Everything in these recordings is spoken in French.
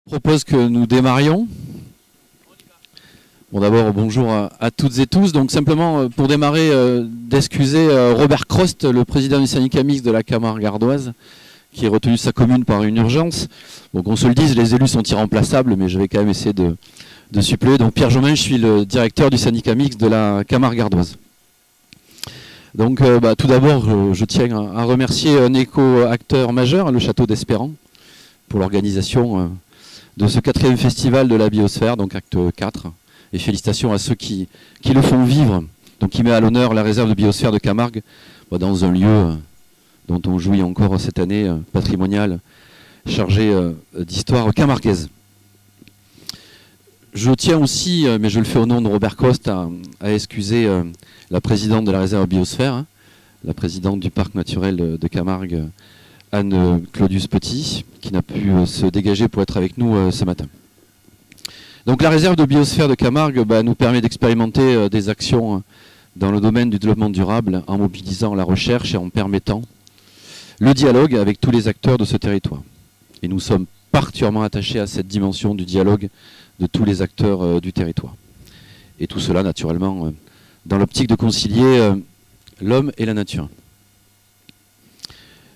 Propose que nous démarrions. Bon, d'abord, bonjour à toutes et tous. Donc, simplement, pour démarrer, d'excuser Robert Crost, le président du syndicat mixte de la Camargue ardoise, qui a retenu sa commune par une urgence. Donc, on se le dise, les élus sont irremplaçables, mais je vais quand même essayer de suppléer. Donc, Pierre Jomain, je suis le directeur du syndicat mixte de la Camargue ardoise. Donc, tout d'abord, je tiens à remercier un éco-acteur majeur, le Château d'Espérance, pour l'organisation de ce 4e festival de la biosphère, donc acte 4. Et félicitations à ceux qui le font vivre, donc qui met à l'honneur la réserve de biosphère de Camargue, dans un lieu dont on jouit encore cette année patrimoniale, chargé d'histoire camarguaise. Je tiens aussi, mais je le fais au nom de Robert Coste, à excuser la présidente de la réserve biosphère, la présidente du parc naturel de Camargue, Anne Claudius Petit, qui n'a pu se dégager pour être avec nous ce matin. Donc la réserve de biosphère de Camargue nous permet d'expérimenter des actions dans le domaine du développement durable en mobilisant la recherche et en permettant le dialogue avec tous les acteurs de ce territoire. Et nous sommes particulièrement attachés à cette dimension du dialogue de tous les acteurs du territoire. Et tout cela naturellement dans l'optique de concilier l'homme et la nature.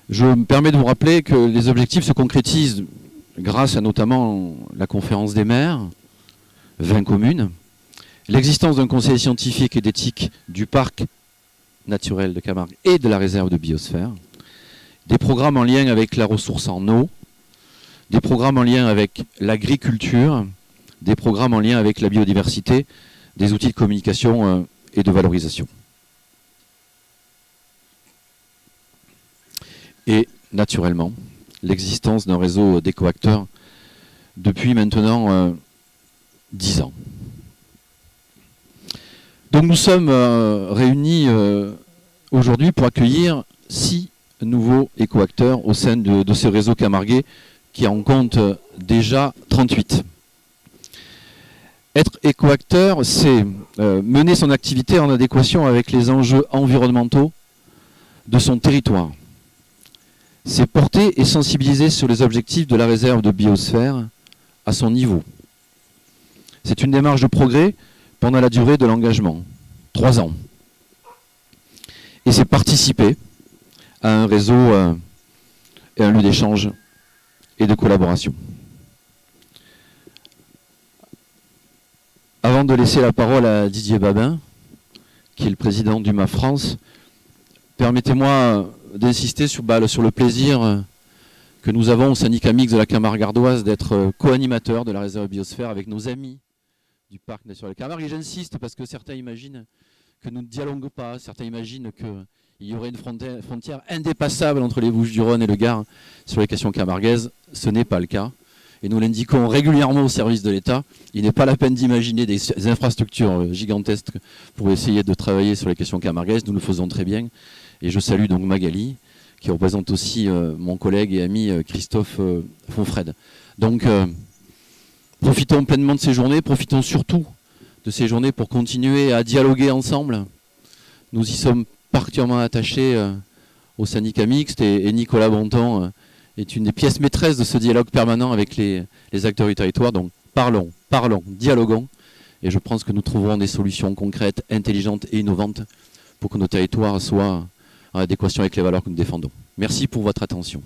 Je me permets de vous rappeler que les objectifs se concrétisent grâce à notamment la conférence des maires, 20 communes, l'existence d'un conseil scientifique et d'éthique du parc naturel de Camargue et de la réserve de biosphère, des programmes en lien avec la ressource en eau, des programmes en lien avec l'agriculture, des programmes en lien avec la biodiversité, des outils de communication et de valorisation. Et naturellement, l'existence d'un réseau d'éco-acteurs depuis maintenant 10 ans. Donc nous sommes réunis aujourd'hui pour accueillir 6 nouveaux éco-acteurs au sein de ce réseau camarguais qui en compte déjà 38. Être éco-acteur, c'est mener son activité en adéquation avec les enjeux environnementaux de son territoire. C'est porter et sensibiliser sur les objectifs de la réserve de biosphère à son niveau. C'est une démarche de progrès pendant la durée de l'engagement, 3 ans. Et c'est participer à un réseau et un lieu d'échange et de collaboration. Avant de laisser la parole à Didier Babin, qui est le président d'UMA France, permettez-moi d'insister sur le plaisir que nous avons au syndicat mixte de la Camargue ardoise d'être co-animateur de la réserve biosphère avec nos amis du parc naturel de Camargue. Et j'insiste parce que certains imaginent que nous ne dialoguons pas, certains imaginent qu'il y aurait une frontière indépassable entre les Bouches-du-Rhône et le Gard sur les questions camarguaises. Ce n'est pas le cas. Et nous l'indiquons régulièrement au service de l'État. Il n'est pas la peine d'imaginer des infrastructures gigantesques pour essayer de travailler sur les questions camarguaises. Nous le faisons très bien. Et je salue donc Magali, qui représente aussi mon collègue et ami Christophe Fonfred. Donc, profitons pleinement de ces journées, profitons surtout de ces journées pour continuer à dialoguer ensemble. Nous y sommes particulièrement attachés au syndicat mixte et Nicolas Bonton est une des pièces maîtresses de ce dialogue permanent avec les acteurs du territoire. Donc, parlons, dialoguons. Et je pense que nous trouverons des solutions concrètes, intelligentes et innovantes pour que nos territoires soient en adéquation avec les valeurs que nous défendons. Merci pour votre attention.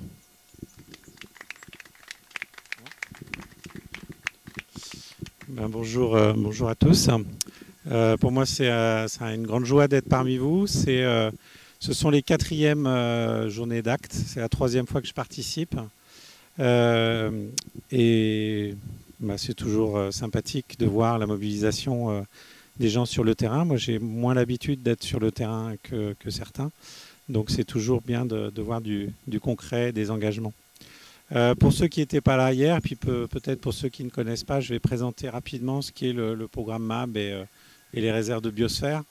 Bonjour à tous. Pour moi, c'est une grande joie d'être parmi vous. Ce sont les 4e journées d'actes. C'est la 3e fois que je participe. C'est toujours sympathique de voir la mobilisation des gens sur le terrain. Moi, j'ai moins l'habitude d'être sur le terrain que certains. Donc, c'est toujours bien de voir du concret, des engagements. Pour ceux qui n'étaient pas là hier, puis peut-être pour ceux qui ne connaissent pas, je vais présenter rapidement ce qui est le programme MAB et les réserves de biosphère.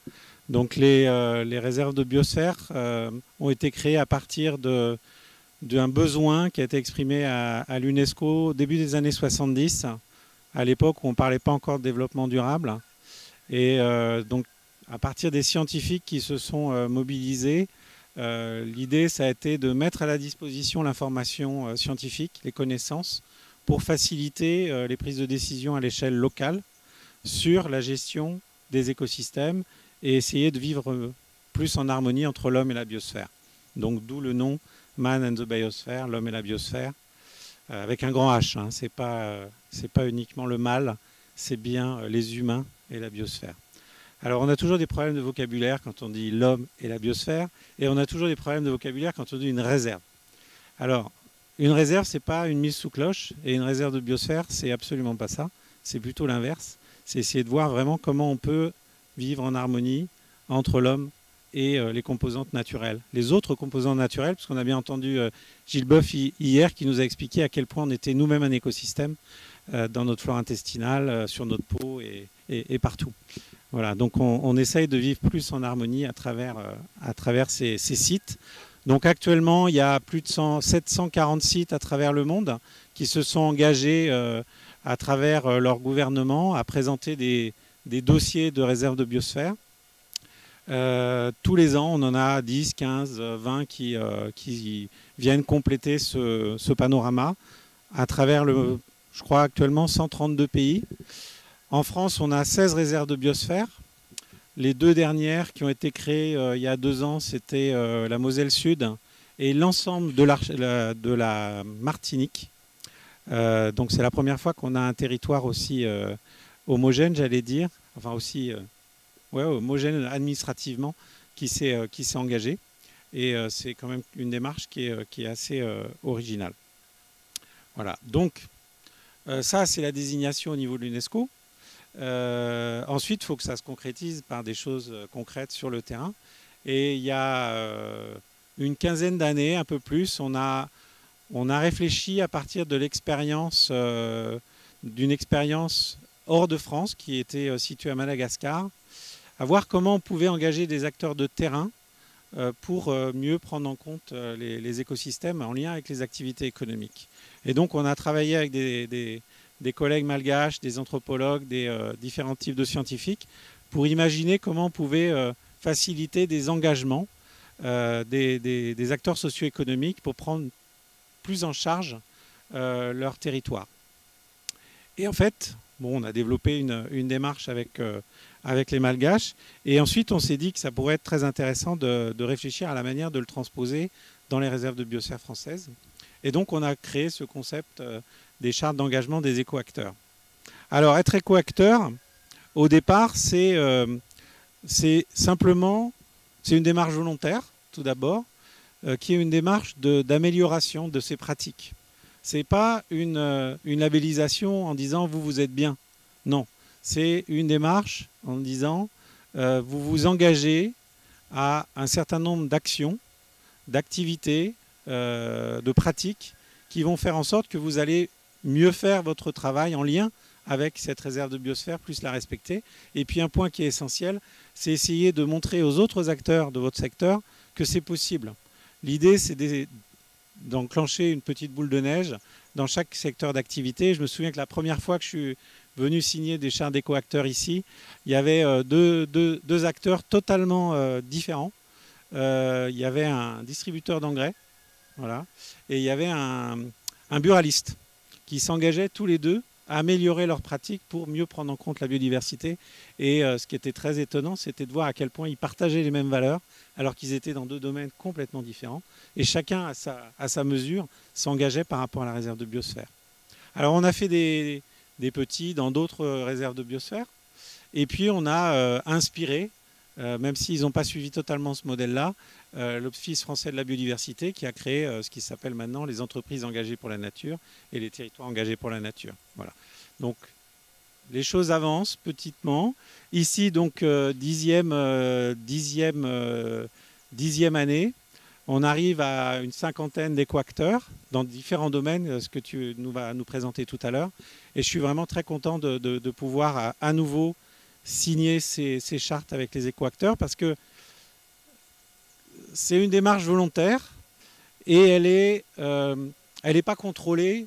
Donc les réserves de biosphère ont été créées à partir d'un besoin qui a été exprimé à l'UNESCO au début des années 70, à l'époque où on ne parlait pas encore de développement durable. Et donc à partir des scientifiques qui se sont mobilisés, l'idée, ça a été de mettre à la disposition l'information scientifique, les connaissances, pour faciliter les prises de décision à l'échelle locale sur la gestion des écosystèmes et essayer de vivre plus en harmonie entre l'homme et la biosphère. Donc d'où le nom Man and the Biosphere, l'homme et la biosphère, avec un grand H. Hein. C'est pas uniquement le mal, c'est bien les humains et la biosphère. Alors on a toujours des problèmes de vocabulaire quand on dit l'homme et la biosphère, et on a toujours des problèmes de vocabulaire quand on dit une réserve. Alors, une réserve, c'est pas une mise sous cloche, et une réserve de biosphère, c'est absolument pas ça. C'est plutôt l'inverse. C'est essayer de voir vraiment comment on peut vivre en harmonie entre l'homme et les composantes naturelles. Les autres composantes naturelles, parce qu'on a bien entendu Gilles Boeuf hier qui nous a expliqué à quel point on était nous-mêmes un écosystème dans notre flore intestinale, sur notre peau et partout. Voilà, donc on essaye de vivre plus en harmonie à travers ces sites. Donc actuellement, il y a plus de 740 sites à travers le monde qui se sont engagés à travers leur gouvernement à présenter des dossiers de réserve de biosphère. Tous les ans, on en a 10, 15, 20 qui viennent compléter ce panorama à travers, je crois actuellement, 132 pays. En France, on a 16 réserves de biosphère. Les deux dernières qui ont été créées il y a 2 ans, c'était la Moselle Sud et l'ensemble de la Martinique. Donc c'est la première fois qu'on a un territoire aussi homogène, j'allais dire, enfin aussi homogène administrativement, qui s'est engagé. Et c'est quand même une démarche qui est assez originale. Voilà, donc ça c'est la désignation au niveau de l'UNESCO. Ensuite, il faut que ça se concrétise par des choses concrètes sur le terrain. Et il y a une quinzaine d'années, un peu plus, on a réfléchi à partir de l'expérience, d'une expérience hors de France qui était située à Madagascar, à voir comment on pouvait engager des acteurs de terrain pour mieux prendre en compte les écosystèmes en lien avec les activités économiques. Et donc, on a travaillé avec des collègues malgaches, des anthropologues, des différents types de scientifiques, pour imaginer comment on pouvait faciliter des engagements des acteurs socio-économiques pour prendre plus en charge leur territoire. Et en fait, on a développé une démarche avec les malgaches, et ensuite on s'est dit que ça pourrait être très intéressant de réfléchir à la manière de le transposer dans les réserves de biosphère françaises. Et donc on a créé ce concept des chartes d'engagement des écoacteurs. Alors être écoacteur, au départ, c'est simplement, c'est une démarche volontaire, tout d'abord, qui est une démarche d'amélioration de ces pratiques. Ce n'est pas une labellisation en disant « vous êtes bien ». Non, c'est une démarche en disant vous vous engagez à un certain nombre d'actions, d'activités, de pratiques qui vont faire en sorte que vous allez mieux faire votre travail en lien avec cette réserve de biosphère, plus la respecter. Et puis un point qui est essentiel, c'est essayer de montrer aux autres acteurs de votre secteur que c'est possible. L'idée, c'est d'enclencher une petite boule de neige dans chaque secteur d'activité. Je me souviens que la première fois que je suis venu signer des chartes d'écoacteurs ici, il y avait deux acteurs totalement différents. Il y avait un distributeur d'engrais, voilà, et il y avait un buraliste qui s'engageaient tous les deux à améliorer leurs pratiques pour mieux prendre en compte la biodiversité. Et ce qui était très étonnant, c'était de voir à quel point ils partageaient les mêmes valeurs, alors qu'ils étaient dans deux domaines complètement différents. Et chacun, à sa mesure, s'engageait par rapport à la réserve de biosphère. Alors on a fait des petits dans d'autres réserves de biosphère. Et puis on a inspiré, même s'ils n'ont pas suivi totalement ce modèle-là, l'Office français de la biodiversité qui a créé ce qui s'appelle maintenant les entreprises engagées pour la nature et les territoires engagés pour la nature. Voilà. Donc les choses avancent petitement. Ici, donc, dixième année, on arrive à une cinquantaine d'écoacteurs dans différents domaines, ce que tu vas nous présenter tout à l'heure. Et je suis vraiment très content de pouvoir à nouveau signer ces chartes avec les écoacteurs parce que c'est une démarche volontaire et elle est pas contrôlée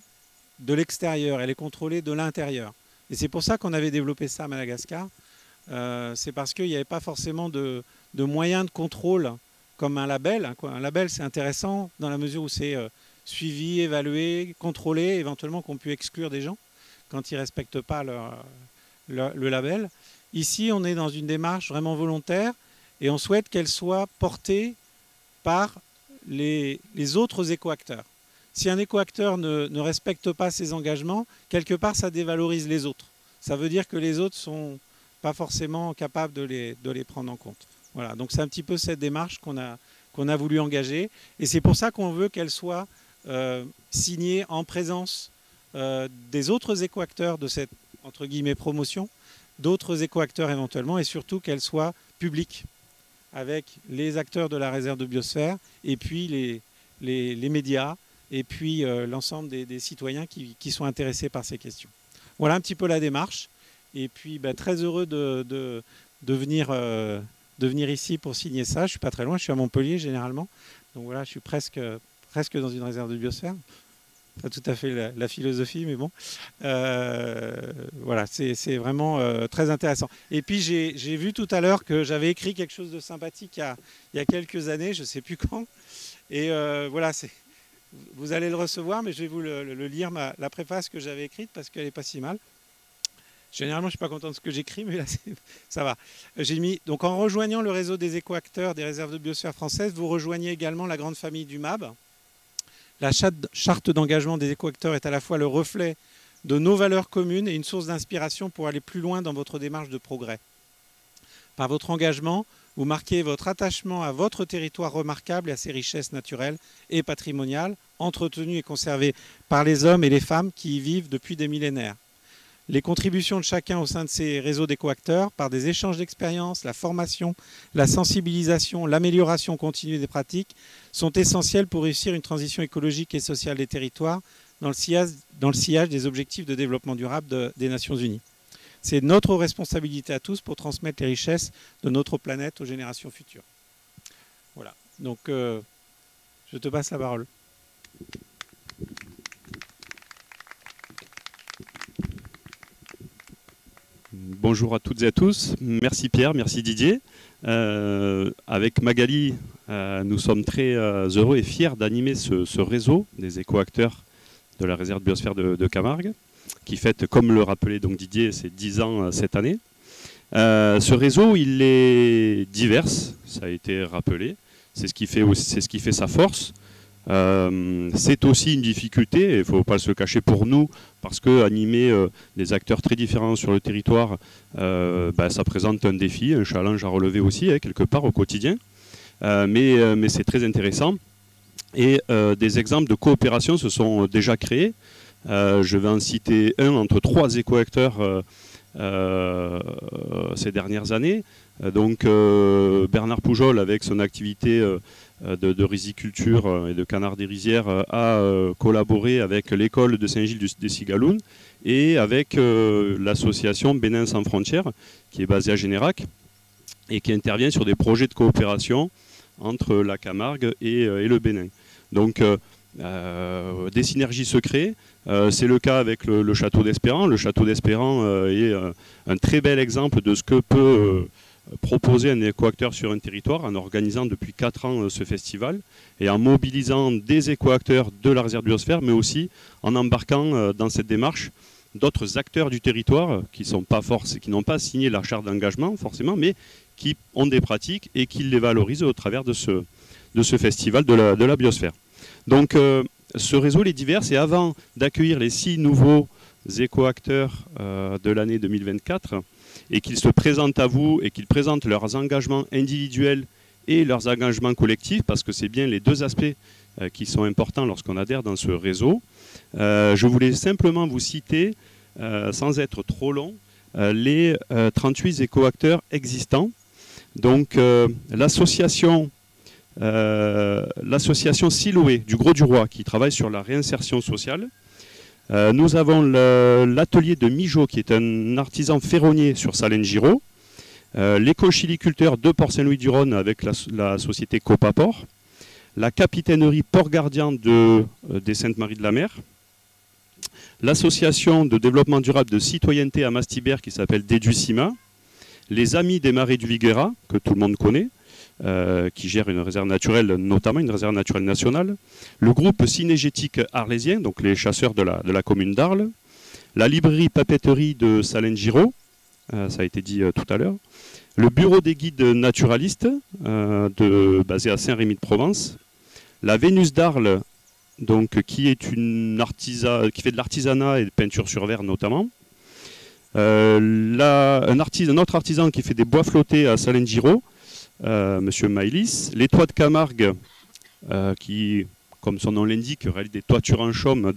de l'extérieur, elle est contrôlée de l'intérieur. Et c'est pour ça qu'on avait développé ça à Madagascar. C'est parce qu'il n'y avait pas forcément de moyens de contrôle comme un label. Un label, c'est intéressant dans la mesure où c'est suivis, évalués, contrôlés, éventuellement qu'on pu exclure des gens quand ils ne respectent pas le label. Ici, on est dans une démarche vraiment volontaire et on souhaite qu'elle soit portée par les autres écoacteurs. Si un écoacteur ne respecte pas ses engagements, quelque part, ça dévalorise les autres. Ça veut dire que les autres ne sont pas forcément capables de les prendre en compte. Voilà, donc c'est un petit peu cette démarche qu'on a voulu engager. Et c'est pour ça qu'on veut qu'elle soit signée en présence des autres écoacteurs de cette, entre guillemets, promotion, d'autres écoacteurs éventuellement, et surtout qu'elle soit publique, avec les acteurs de la réserve de biosphère, et puis les médias, et puis l'ensemble des citoyens qui sont intéressés par ces questions. Voilà un petit peu la démarche. Et puis très heureux de venir ici pour signer ça. Je ne suis pas très loin, je suis à Montpellier généralement. Donc voilà, je suis presque dans une réserve de biosphère. Pas tout à fait la philosophie, mais bon. Voilà, c'est vraiment très intéressant. Et puis j'ai vu tout à l'heure que j'avais écrit quelque chose de sympathique il y a quelques années, je ne sais plus quand. Et voilà, vous allez le recevoir, mais je vais vous le lire, la préface que j'avais écrite, parce qu'elle n'est pas si mal. Généralement, je ne suis pas content de ce que j'écris, mais là, ça va. J'ai mis, donc en rejoignant le réseau des écoacteurs des réserves de biosphère françaises, vous rejoignez également la grande famille du MAB. La charte d'engagement des écoacteurs est à la fois le reflet de nos valeurs communes et une source d'inspiration pour aller plus loin dans votre démarche de progrès. Par votre engagement, vous marquez votre attachement à votre territoire remarquable et à ses richesses naturelles et patrimoniales, entretenues et conservées par les hommes et les femmes qui y vivent depuis des millénaires. Les contributions de chacun au sein de ces réseaux d'écoacteurs, par des échanges d'expériences, la formation, la sensibilisation, l'amélioration continue des pratiques, sont essentielles pour réussir une transition écologique et sociale des territoires dans le sillage des objectifs de développement durable des Nations Unies. C'est notre responsabilité à tous pour transmettre les richesses de notre planète aux générations futures. Voilà, donc je te passe la parole. Bonjour à toutes et à tous. Merci Pierre, merci Didier. Avec Magali, nous sommes très heureux et fiers d'animer ce réseau des écoacteurs de la réserve de biosphère de Camargue, qui fête, comme le rappelait donc Didier, ses 10 ans cette année. Ce réseau, il est divers, ça a été rappelé. C'est ce qui fait sa force. C'est aussi une difficulté, il ne faut pas se le cacher pour nous, parce que animer des acteurs très différents sur le territoire, ça présente un défi, un challenge à relever aussi, quelque part au quotidien. Mais c'est très intéressant. Et des exemples de coopération se sont déjà créés. Je vais en citer un entre 3 écoacteurs ces dernières années. Donc Bernard Poujol, avec son activité de riziculture et de canard des rizières, a collaboré avec l'école de Saint-Gilles des Cigaloun et avec l'association Bénin sans frontières, qui est basée à Générac et qui intervient sur des projets de coopération entre la Camargue et le Bénin. Donc des synergies se créent. C'est le cas avec le château d'Espérant. Le château d'Espérant est un très bel exemple de ce que peut proposer un écoacteur sur un territoire en organisant depuis 4 ans ce festival et en mobilisant des écoacteurs de la réserve de biosphère, mais aussi en embarquant dans cette démarche d'autres acteurs du territoire qui n'ont pas signé la charte d'engagement forcément, mais qui ont des pratiques et qui les valorisent au travers de ce festival de la biosphère. Donc ce réseau est divers, et avant d'accueillir les 6 nouveaux écoacteurs de l'année 2024 et qu'ils se présentent à vous et qu'ils présentent leurs engagements individuels et leurs engagements collectifs, parce que c'est bien les 2 aspects qui sont importants lorsqu'on adhère dans ce réseau, je voulais simplement vous citer, sans être trop long, les 38 écoacteurs existants. Donc l'association Siloé du Grau-du-Roi, qui travaille sur la réinsertion sociale. Nous avons l'atelier de Mijo, qui est un artisan ferronnier sur Salène-Giraud. L'éco-chiliculteur de Port-Saint-Louis-du-Rhône avec la société Copaport. La capitainerie Port-Gardien des Saintes-Maries-de-la-Mer. L'association de développement durable de citoyenneté à Mastibert qui s'appelle Déducima. Les Amis des Marais du Viguera, que tout le monde connaît. qui gère une réserve naturelle, notamment une réserve naturelle nationale. Le groupe Cinégétique Arlésien, donc les chasseurs de la commune d'Arles. La librairie papeterie de Salengiro, ça a été dit tout à l'heure. Le bureau des guides naturalistes, basé à Saint-Rémy-de-Provence. La Vénus d'Arles, donc, qui est qui fait de l'artisanat et de peinture sur verre notamment. Un autre artisan qui fait des bois flottés à Salengiro, Monsieur Maïlis. Les toits de Camargue, qui, comme son nom l'indique, réalise des toitures en chaume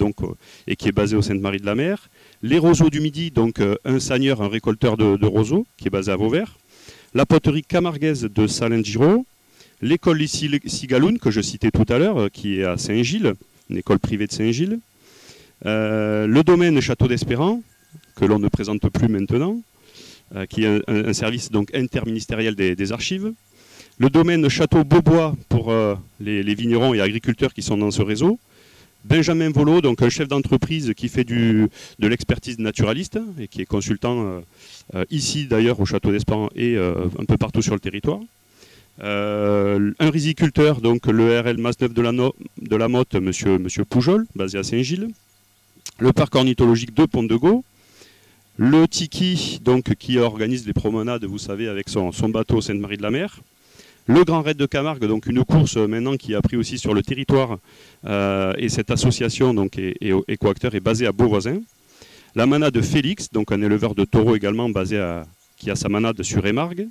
et qui est basé au Sainte-Marie-de-la-Mer. Les roseaux du Midi, donc un seigneur, un récolteur de roseaux, qui est basé à Vauvert. La poterie camarguaise de Salengiro. L'école Cigaloun, que je citais tout à l'heure, qui est à Saint-Gilles, une école privée de Saint-Gilles. Le domaine Château d'Espérance, que l'on ne présente plus maintenant, qui est un service donc interministériel des archives. Le domaine Château Beaubois pour les vignerons et agriculteurs qui sont dans ce réseau. Benjamin Volo, donc un chef d'entreprise qui fait de l'expertise naturaliste et qui est consultant ici d'ailleurs au Château d'Espérance et un peu partout sur le territoire. Un riziculteur, donc le RL Masneuf de la Motte, monsieur Poujol, basé à Saint-Gilles. Le parc ornithologique de Pont-de-Gau. Le Tiki, donc, qui organise les promenades, vous savez, avec son bateau Sainte-Marie-de-la-Mer. Le Grand Raid de Camargue, donc une course maintenant qui a pris aussi sur le territoire. Et cette association donc, écoacteur est basée à Beauvoisin. La manade de Félix, donc un éleveur de taureaux également qui a sa manade sur Émargues.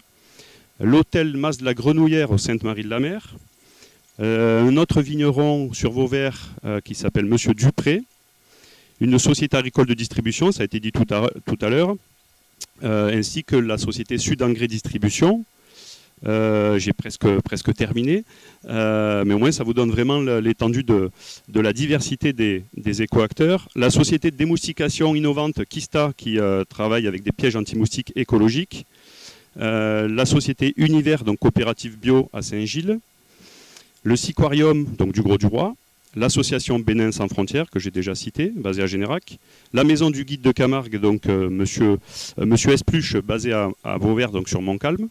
L'hôtel Mas de la Grenouillère au Sainte-Marie-de-la-Mer. Un autre vigneron sur Vauvert qui s'appelle Monsieur Dupré. Une société agricole de distribution, ça a été dit tout à l'heure, ainsi que la société Sud Engrais Distribution. J'ai presque terminé, mais au moins ça vous donne vraiment l'étendue de la diversité des écoacteurs. La société de démoustication innovante Kista, qui travaille avec des pièges anti-moustiques écologiques. La société Univers, donc coopérative bio à Saint-Gilles. Le Siquarium, donc du Gros-du-Roi. L'association Bénin sans frontières, que j'ai déjà citée, basée à Générac. La maison du guide de Camargue, donc monsieur Espluche, basé à Vauvert, donc sur Montcalm.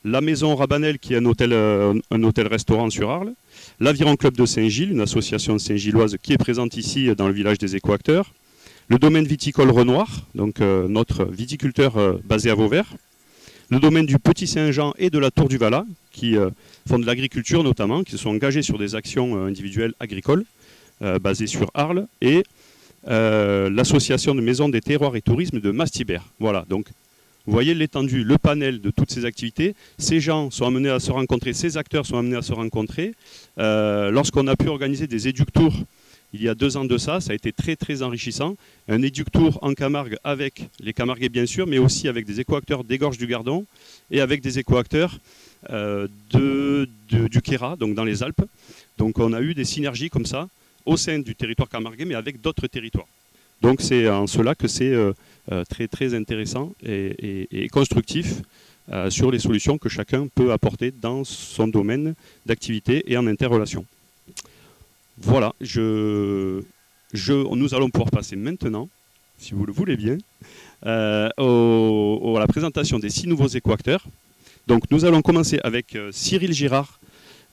La maison Rabanel, qui est un hôtel-restaurant sur Arles. L'Aviron Club de Saint-Gilles, une association saint-gilloise qui est présente ici dans le village des écoacteurs. Le domaine viticole Renoir, donc notre viticulteur basé à Vauvert. Le domaine du Petit Saint-Jean et de la Tour du Valat, qui font de l'agriculture notamment, qui se sont engagés sur des actions individuelles agricoles basées sur Arles. Et l'association de maisons des terroirs et tourisme de Mastibert. Voilà, donc vous voyez l'étendue, le panel de toutes ces activités. Ces gens sont amenés à se rencontrer, ces acteurs sont amenés à se rencontrer. Lorsqu'on a pu organiser des éductours il y a 2 ans de ça a été très très enrichissant. Un éductour en Camargue avec les Camarguais bien sûr, mais aussi avec des écoacteurs des Gorges du Gardon et avec des écoacteurs du Queyras, donc dans les Alpes. Donc on a eu des synergies comme ça au sein du territoire camarguais, mais avec d'autres territoires. Donc c'est en cela que c'est très très intéressant et constructif sur les solutions que chacun peut apporter dans son domaine d'activité et en interrelation. Voilà, nous allons pouvoir passer maintenant, si vous le voulez bien, à la présentation des 6 nouveaux écoacteurs. Donc nous allons commencer avec Cyril Girard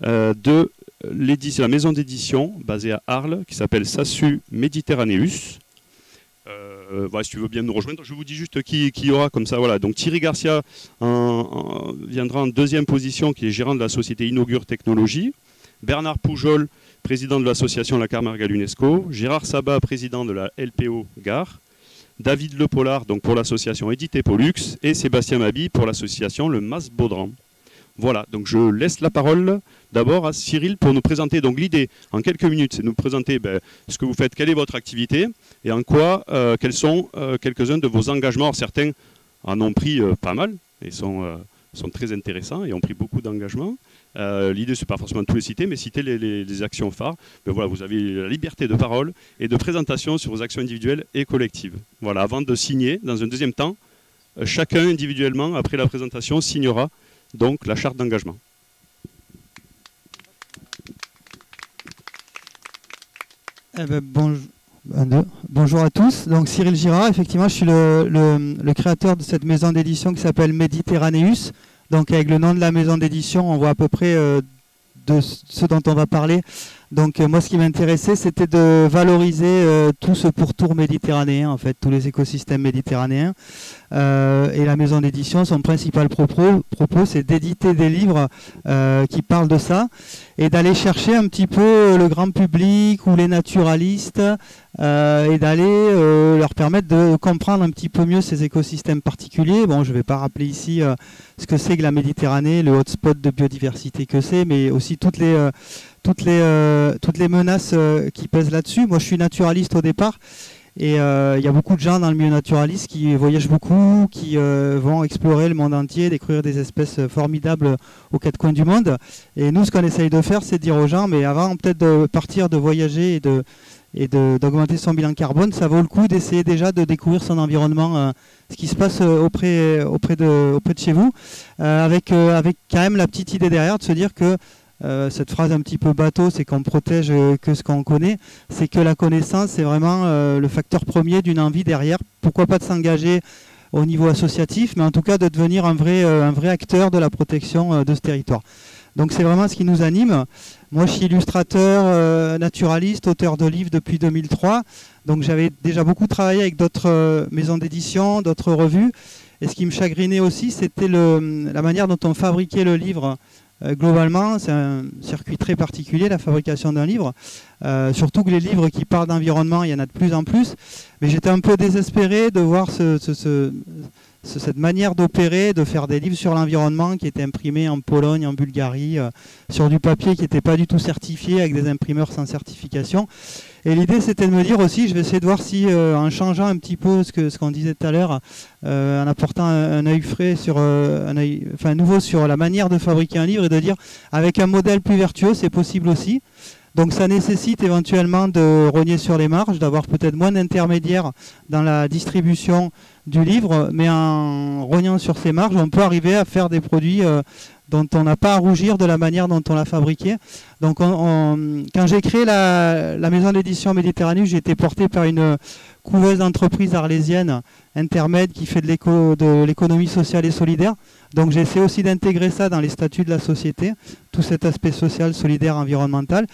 de la maison d'édition basée à Arles, qui s'appelle Sassu Mediterraneus. Voilà, si tu veux bien nous rejoindre, je vous dis juste qui y aura comme ça. Voilà. Donc Thierry Garcia viendra en 2e position, qui est gérant de la société Inaugure Technologies. Bernard Poujol, président de l'association La Camargue à l'UNESCO. Gérard Sabat, président de la LPO Gare. David Lepollard, donc pour l'association Édité Pollux. Et Sébastien Mabi pour l'association Le Mas Baudran. Voilà, donc je laisse la parole d'abord à Cyril pour nous présenter. Donc l'idée, en quelques minutes, c'est de nous présenter ce que vous faites, quelle est votre activité et en quoi, quels sont quelques-uns de vos engagements. Alors, certains en ont pris pas mal et sont très intéressants et ont pris beaucoup d'engagements. L'idée, c'est pas forcément de tous les citer, mais citer les actions phares. Mais voilà, vous avez la liberté de parole et de présentation sur vos actions individuelles et collectives. Voilà, avant de signer, dans un deuxième temps, chacun individuellement, après la présentation, signera donc la charte d'engagement. Bonjour à tous. Donc Cyril Girard, effectivement, je suis le créateur de cette maison d'édition qui s'appelle Mediterraneus. Donc avec le nom de la maison d'édition, on voit à peu près de ce dont on va parler. Donc moi ce qui m'intéressait c'était de valoriser tout ce pourtour méditerranéen, en fait, tous les écosystèmes méditerranéens. Et la maison d'édition, son principal propos c'est d'éditer des livres qui parlent de ça et d'aller chercher un petit peu le grand public ou les naturalistes et d'aller leur permettre de comprendre un petit peu mieux ces écosystèmes particuliers. Bon, je ne vais pas rappeler ici ce que c'est que la Méditerranée, le hotspot de biodiversité que c'est, mais aussi toutes les menaces qui pèsent là-dessus. Moi, je suis naturaliste au départ. Et il y a beaucoup de gens dans le milieu naturaliste qui voyagent beaucoup, qui vont explorer le monde entier, découvrir des espèces formidables aux quatre coins du monde. Et nous, ce qu'on essaye de faire, c'est de dire aux gens, mais avant peut-être de partir, de voyager et d'augmenter son bilan carbone, ça vaut le coup d'essayer déjà de découvrir son environnement, ce qui se passe auprès de chez vous, avec quand même la petite idée derrière de se dire que cette phrase un petit peu bateau, c'est qu'on protège que ce qu'on connaît, c'est que la connaissance, c'est vraiment le facteur premier d'une envie derrière. Pourquoi pas de s'engager au niveau associatif, mais en tout cas de devenir un vrai acteur de la protection de ce territoire. Donc c'est vraiment ce qui nous anime. Moi je suis illustrateur, naturaliste, auteur de livres depuis 2003, donc j'avais déjà beaucoup travaillé avec d'autres maisons d'édition, d'autres revues, et ce qui me chagrinait aussi, c'était la manière dont on fabriquait le livre. Globalement, c'est un circuit très particulier, la fabrication d'un livre. Surtout que les livres qui parlent d'environnement, il y en a de plus en plus. Mais j'étais un peu désespéré de voir cette manière d'opérer, de faire des livres sur l'environnement qui étaient imprimés en Pologne, en Bulgarie, sur du papier qui n'était pas du tout certifié, avec des imprimeurs sans certification. Et l'idée, c'était de me dire aussi, je vais essayer de voir si, en changeant un petit peu ce qu'on disait tout à l'heure, en apportant un œil frais, nouveau sur la manière de fabriquer un livre, et de dire, avec un modèle plus vertueux, c'est possible aussi. Donc ça nécessite éventuellement de rogner sur les marges, d'avoir peut-être moins d'intermédiaires dans la distribution du livre, mais en rognant sur ces marges, on peut arriver à faire des produits dont on n'a pas à rougir de la manière dont on l'a fabriqué. Donc quand j'ai créé la maison d'édition Méditerranée, j'ai été porté par une couveuse d'entreprise arlésienne intermède qui fait de l'économie sociale et solidaire. Donc j'ai essayé aussi d'intégrer ça dans les statuts de la société, tout cet aspect social, solidaire, environnemental,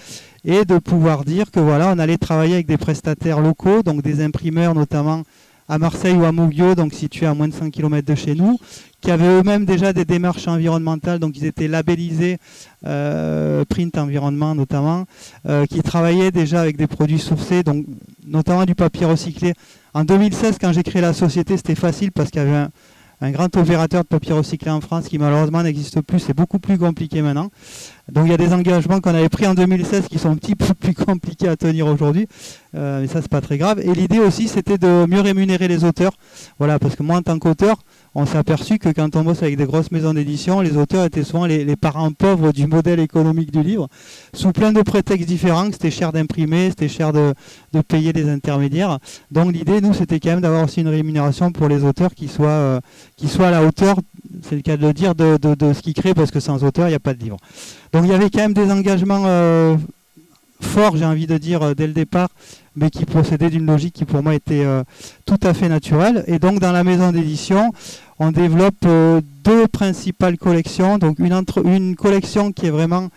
et de pouvoir dire que voilà, on allait travailler avec des prestataires locaux, donc des imprimeurs notamment à Marseille ou à Moguio, donc situés à moins de 100 km de chez nous, qui avaient eux-mêmes déjà des démarches environnementales, donc ils étaient labellisés Print Environnement notamment, qui travaillaient déjà avec des produits sourcés, donc notamment du papier recyclé. En 2016, quand j'ai créé la société, c'était facile parce qu'il y avait un grand opérateur de papier recyclé en France qui malheureusement n'existe plus, c'est beaucoup plus compliqué maintenant. Donc il y a des engagements qu'on avait pris en 2016 qui sont un petit peu plus compliqués à tenir aujourd'hui, mais ça c'est pas très grave. Et l'idée aussi c'était de mieux rémunérer les auteurs, voilà, parce que moi en tant qu'auteur, on s'est aperçu que quand on bosse avec des grosses maisons d'édition, les auteurs étaient souvent les parents pauvres du modèle économique du livre, sous plein de prétextes différents, que c'était cher d'imprimer, c'était cher de payer les intermédiaires. Donc l'idée, nous, c'était quand même d'avoir aussi une rémunération pour les auteurs qui soit à la hauteur, c'est le cas de le dire, de ce qu'ils créent, parce que sans auteur, il n'y a pas de livre. Donc il y avait quand même des engagements forts, j'ai envie de dire, dès le départ, mais qui procédaient d'une logique qui pour moi était tout à fait naturelle. Et donc dans la maison d'édition, on développe deux principales collections. Donc une collection qui est vraiment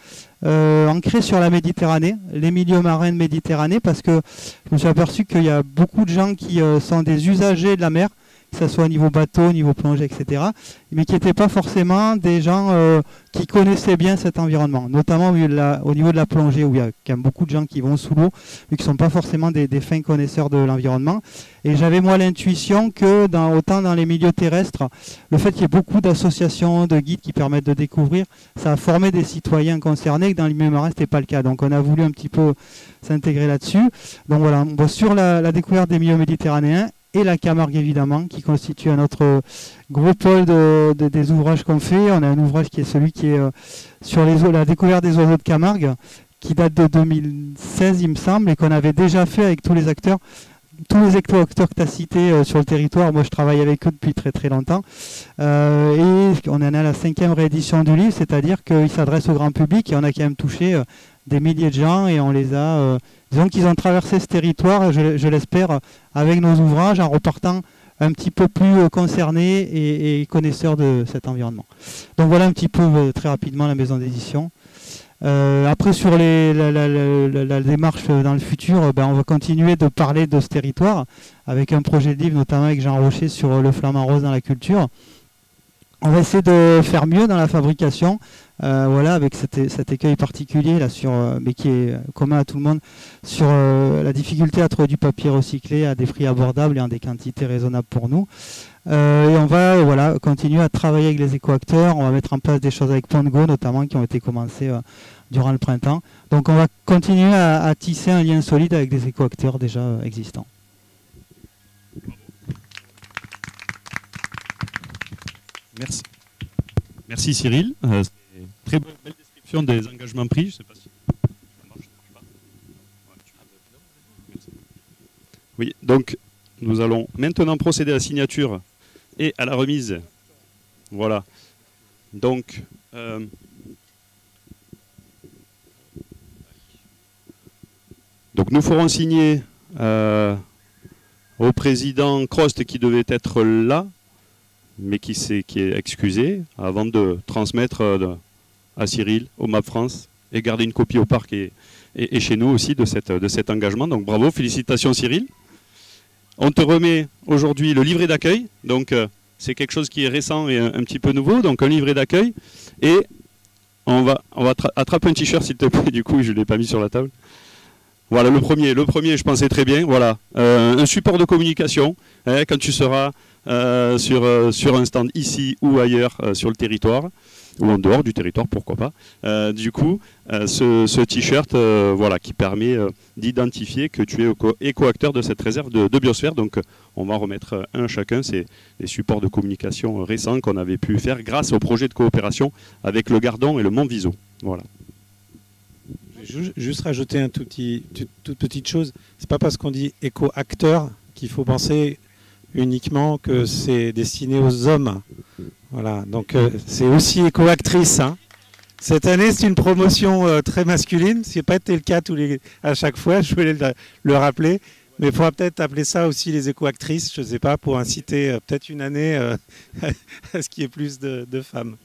ancrée sur la Méditerranée, les milieux marins de Méditerranée, parce que je me suis aperçu qu'il y a beaucoup de gens qui sont des usagers de la mer, que ce soit au niveau bateau, au niveau plongée, etc., mais qui n'étaient pas forcément des gens qui connaissaient bien cet environnement, notamment au niveau de la plongée, où il y a quand même beaucoup de gens qui vont sous l'eau, mais qui ne sont pas forcément des fins connaisseurs de l'environnement. Et j'avais moi l'intuition que, autant dans les milieux terrestres, le fait qu'il y ait beaucoup d'associations, de guides qui permettent de découvrir, ça a formé des citoyens concernés, que dans les milieux marins, ce n'était pas le cas. Donc on a voulu un petit peu s'intégrer là-dessus. Donc voilà, on va sur la découverte des milieux méditerranéens, et la Camargue évidemment, qui constitue un autre gros pôle des ouvrages qu'on fait. On a un ouvrage qui est celui qui est sur la découverte des oiseaux de Camargue, qui date de 2016 il me semble, et qu'on avait déjà fait avec tous les acteurs, tous les éco-acteurs que tu as cités sur le territoire. Moi je travaille avec eux depuis très très longtemps, et on en est à la 5e réédition du livre, c'est-à-dire qu'il s'adresse au grand public, et on a quand même touché des milliers de gens, et on les a... disons qu'ils ont traversé ce territoire, je l'espère, avec nos ouvrages, en repartant un petit peu plus concernés et connaisseurs de cet environnement. Donc voilà un petit peu très rapidement la maison d'édition. Après sur la démarche dans le futur, on va continuer de parler de ce territoire avec un projet de livre notamment avec Jean Rocher sur le flamand rose dans la culture. On va essayer de faire mieux dans la fabrication, voilà, avec cet écueil particulier là mais qui est commun à tout le monde, sur la difficulté à trouver du papier recyclé à des prix abordables et en des quantités raisonnables pour nous. Et on va continuer à travailler avec les écoacteurs. On va mettre en place des choses avec Pongo notamment qui ont été commencées durant le printemps. Donc on va continuer à tisser un lien solide avec des écoacteurs déjà existants. Merci. Merci Cyril. Très belle description des engagements pris. Je sais pas si ça marche. Oui, donc nous allons maintenant procéder à la signature et à la remise. Voilà. Donc, nous ferons signer au président Crost qui devait être là, mais qui est excusé, avant de transmettre à Cyril, au MAP France, et garder une copie au parc et chez nous aussi de cet engagement. Donc bravo, félicitations Cyril. On te remet aujourd'hui le livret d'accueil, donc c'est quelque chose qui est récent et un petit peu nouveau, donc un livret d'accueil, et on va attraper un t-shirt s'il te plaît, du coup je ne l'ai pas mis sur la table. Voilà, le premier je pensais très bien, voilà, un support de communication, quand tu seras sur un stand ici ou ailleurs sur le territoire, ou en dehors du territoire, pourquoi pas. Du coup, ce t-shirt voilà, qui permet d'identifier que tu es éco-acteur de cette réserve de biosphère. Donc on va en remettre un chacun, c'est des supports de communication récents qu'on avait pu faire grâce au projet de coopération avec le Gardon et le Mont Viso. Voilà. Juste rajouter toute petite chose, c'est pas parce qu'on dit éco-acteur qu'il faut penser uniquement que c'est destiné aux hommes. Voilà, donc c'est aussi éco-actrice. Hein. Cette année, c'est une promotion très masculine. Ce n'a pas été le cas à chaque fois, je voulais le rappeler. Mais il faudra peut-être appeler ça aussi les éco-actrices, je ne sais pas, pour inciter peut-être une année à ce qu'il y ait plus de femmes.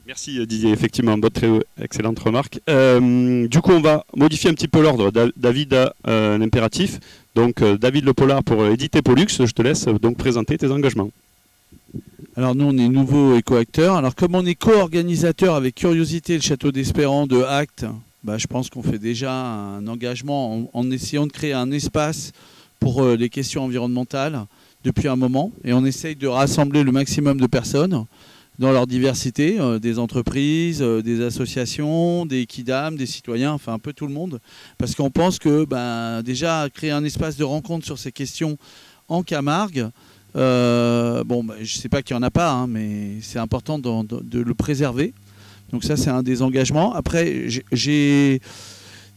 Merci Didier, effectivement, très excellente remarque. Du coup, on va modifier un petit peu l'ordre. David a un impératif. Donc David Le Pollard pour éditer Pollux, je te laisse donc présenter tes engagements. Alors nous on est nouveaux éco-acteurs. Alors comme on est co-organisateur avec Curiosité le Château d'Espérance de Actes, je pense qu'on fait déjà un engagement en essayant de créer un espace pour les questions environnementales depuis un moment. Et on essaye de rassembler le maximum de personnes dans leur diversité, des entreprises, des associations, des kidam, des citoyens, enfin un peu tout le monde. Parce qu'on pense que déjà créer un espace de rencontre sur ces questions en Camargue, je ne sais pas qu'il n'y en a pas, hein, mais c'est important de le préserver. Donc ça c'est un des engagements. Après j'ai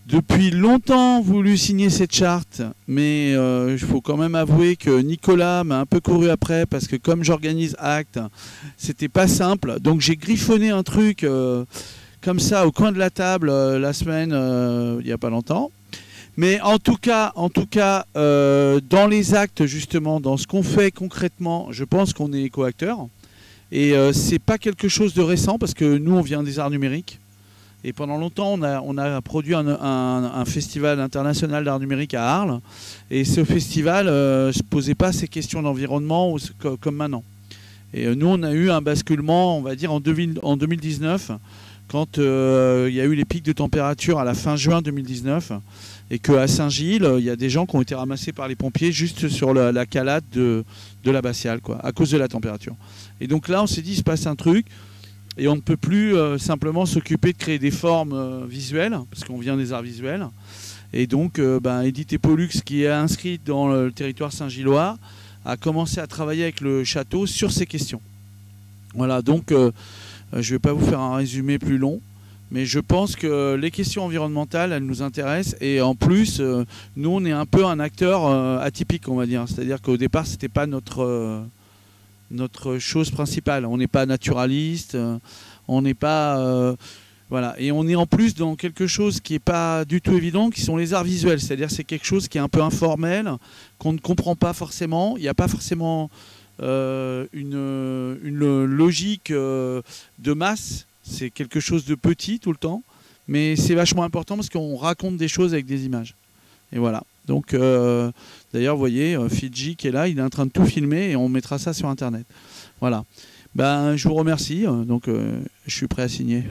depuis longtemps voulu signer cette charte, mais il faut quand même avouer que Nicolas m'a un peu couru après parce que comme j'organise Actes, c'était pas simple. Donc j'ai griffonné un truc comme ça au coin de la table la semaine, il n'y a pas longtemps. Mais en tout cas, dans les actes justement, dans ce qu'on fait concrètement, je pense qu'on est éco-acteur. Et c'est pas quelque chose de récent parce que nous on vient des arts numériques. Et pendant longtemps, on a produit un festival international d'art numérique à Arles. Et ce festival ne se posait pas ces questions d'environnement comme maintenant. Et nous, on a eu un basculement, on va dire, en 2019, quand il y a eu les pics de température à la fin juin 2019. Et qu'à Saint-Gilles, il y a des gens qui ont été ramassés par les pompiers juste sur la calade de l'abbatiale, à cause de la température. Et donc là, on s'est dit, il se passe un truc. Et on ne peut plus simplement s'occuper de créer des formes visuelles, parce qu'on vient des arts visuels. Et donc, Éditer Pollux, qui est inscrit dans le territoire saint-gillois, a commencé à travailler avec le château sur ces questions. Voilà, donc je ne vais pas vous faire un résumé plus long, mais je pense que les questions environnementales, elles nous intéressent. Et en plus, nous, on est un peu un acteur atypique, on va dire. C'est-à-dire qu'au départ, ce n'était pas notre chose principale. On n'est pas naturaliste, on n'est pas... Voilà. Et on est en plus dans quelque chose qui n'est pas du tout évident, qui sont les arts visuels. C'est-à-dire c'est quelque chose qui est un peu informel, qu'on ne comprend pas forcément. Il n'y a pas forcément une logique de masse. C'est quelque chose de petit tout le temps. Mais c'est vachement important parce qu'on raconte des choses avec des images. Et voilà. Donc, d'ailleurs, vous voyez, Fidji qui est là, il est en train de tout filmer et on mettra ça sur Internet. Voilà. Ben, je vous remercie. Donc, je suis prêt à signer.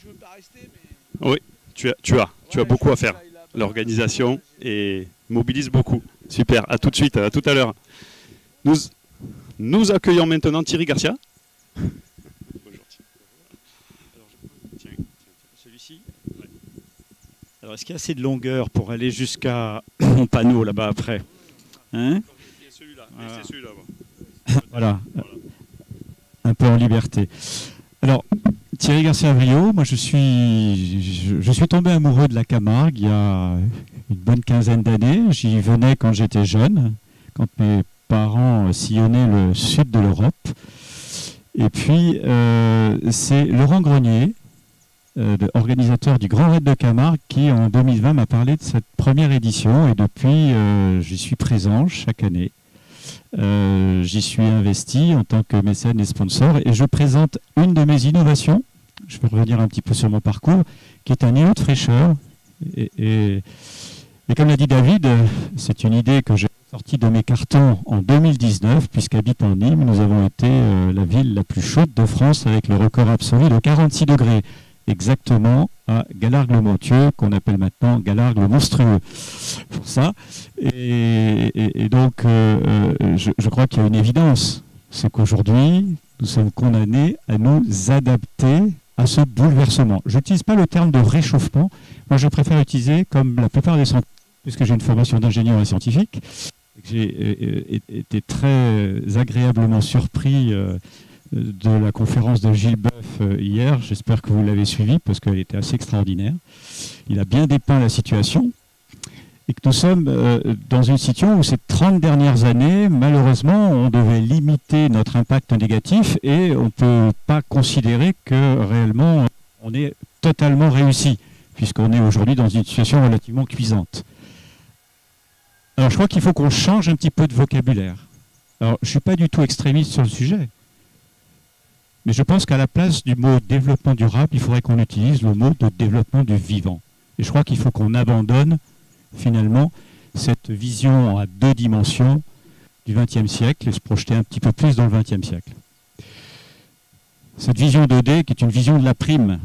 Je veux pas rester, mais... Oui, tu as beaucoup à faire. L'organisation et mobilise beaucoup. Super, à tout de suite, à tout à l'heure. Nous accueillons maintenant Thierry Garcia. Celui-ci. Ouais. Alors, est-ce qu'il y a assez de longueur pour aller jusqu'à mon panneau là-bas après, hein? C'est celui-là. C'est celui-là. Voilà. Un peu en liberté. Alors, Thierry Garcia-Avrio, moi je suis tombé amoureux de la Camargue il y a une bonne quinzaine d'années. J'y venais quand j'étais jeune, quand mes parents sillonnaient le sud de l'Europe. Et puis c'est Laurent Grenier, organisateur du Grand Raid de Camargue, qui en 2020 m'a parlé de cette première édition. Et depuis, j'y suis présent chaque année. J'y suis investi en tant que mécène et sponsor et je présente une de mes innovations. Je vais revenir un petit peu sur mon parcours, qui est un îlot de fraîcheur. Et comme l'a dit David, c'est une idée que j'ai sortie de mes cartons en 2019, puisqu'habitant Nîmes, nous avons été la ville la plus chaude de France avec le record absolu de 46 degrés, exactement à Galargues-le-Montieux, qu'on appelle maintenant Galargues-le-Monstrueux, pour ça. Et donc, je crois qu'il y a une évidence, c'est qu'aujourd'hui, nous sommes condamnés à nous adapter à ce bouleversement. Je n'utilise pas le terme de réchauffement. Moi, je préfère utiliser, comme la plupart des scientifiques, puisque j'ai une formation d'ingénieur et scientifique, j'ai été très agréablement surpris de la conférence de Gilles Boeuf hier. J'espère que vous l'avez suivi, parce qu'elle était assez extraordinaire. Il a bien dépeint la situation. Et que nous sommes dans une situation où ces 30 dernières années, malheureusement, on devait limiter notre impact négatif et on ne peut pas considérer que réellement on est totalement réussi, puisqu'on est aujourd'hui dans une situation relativement cuisante. Alors je crois qu'il faut qu'on change un petit peu de vocabulaire. Alors je ne suis pas du tout extrémiste sur le sujet, mais je pense qu'à la place du mot développement durable, il faudrait qu'on utilise le mot de développement du vivant. Et je crois qu'il faut qu'on abandonne finalement cette vision à deux dimensions du XXe siècle et se projeter un petit peu plus dans le XXe siècle. Cette vision 2D qui est une vision de la prime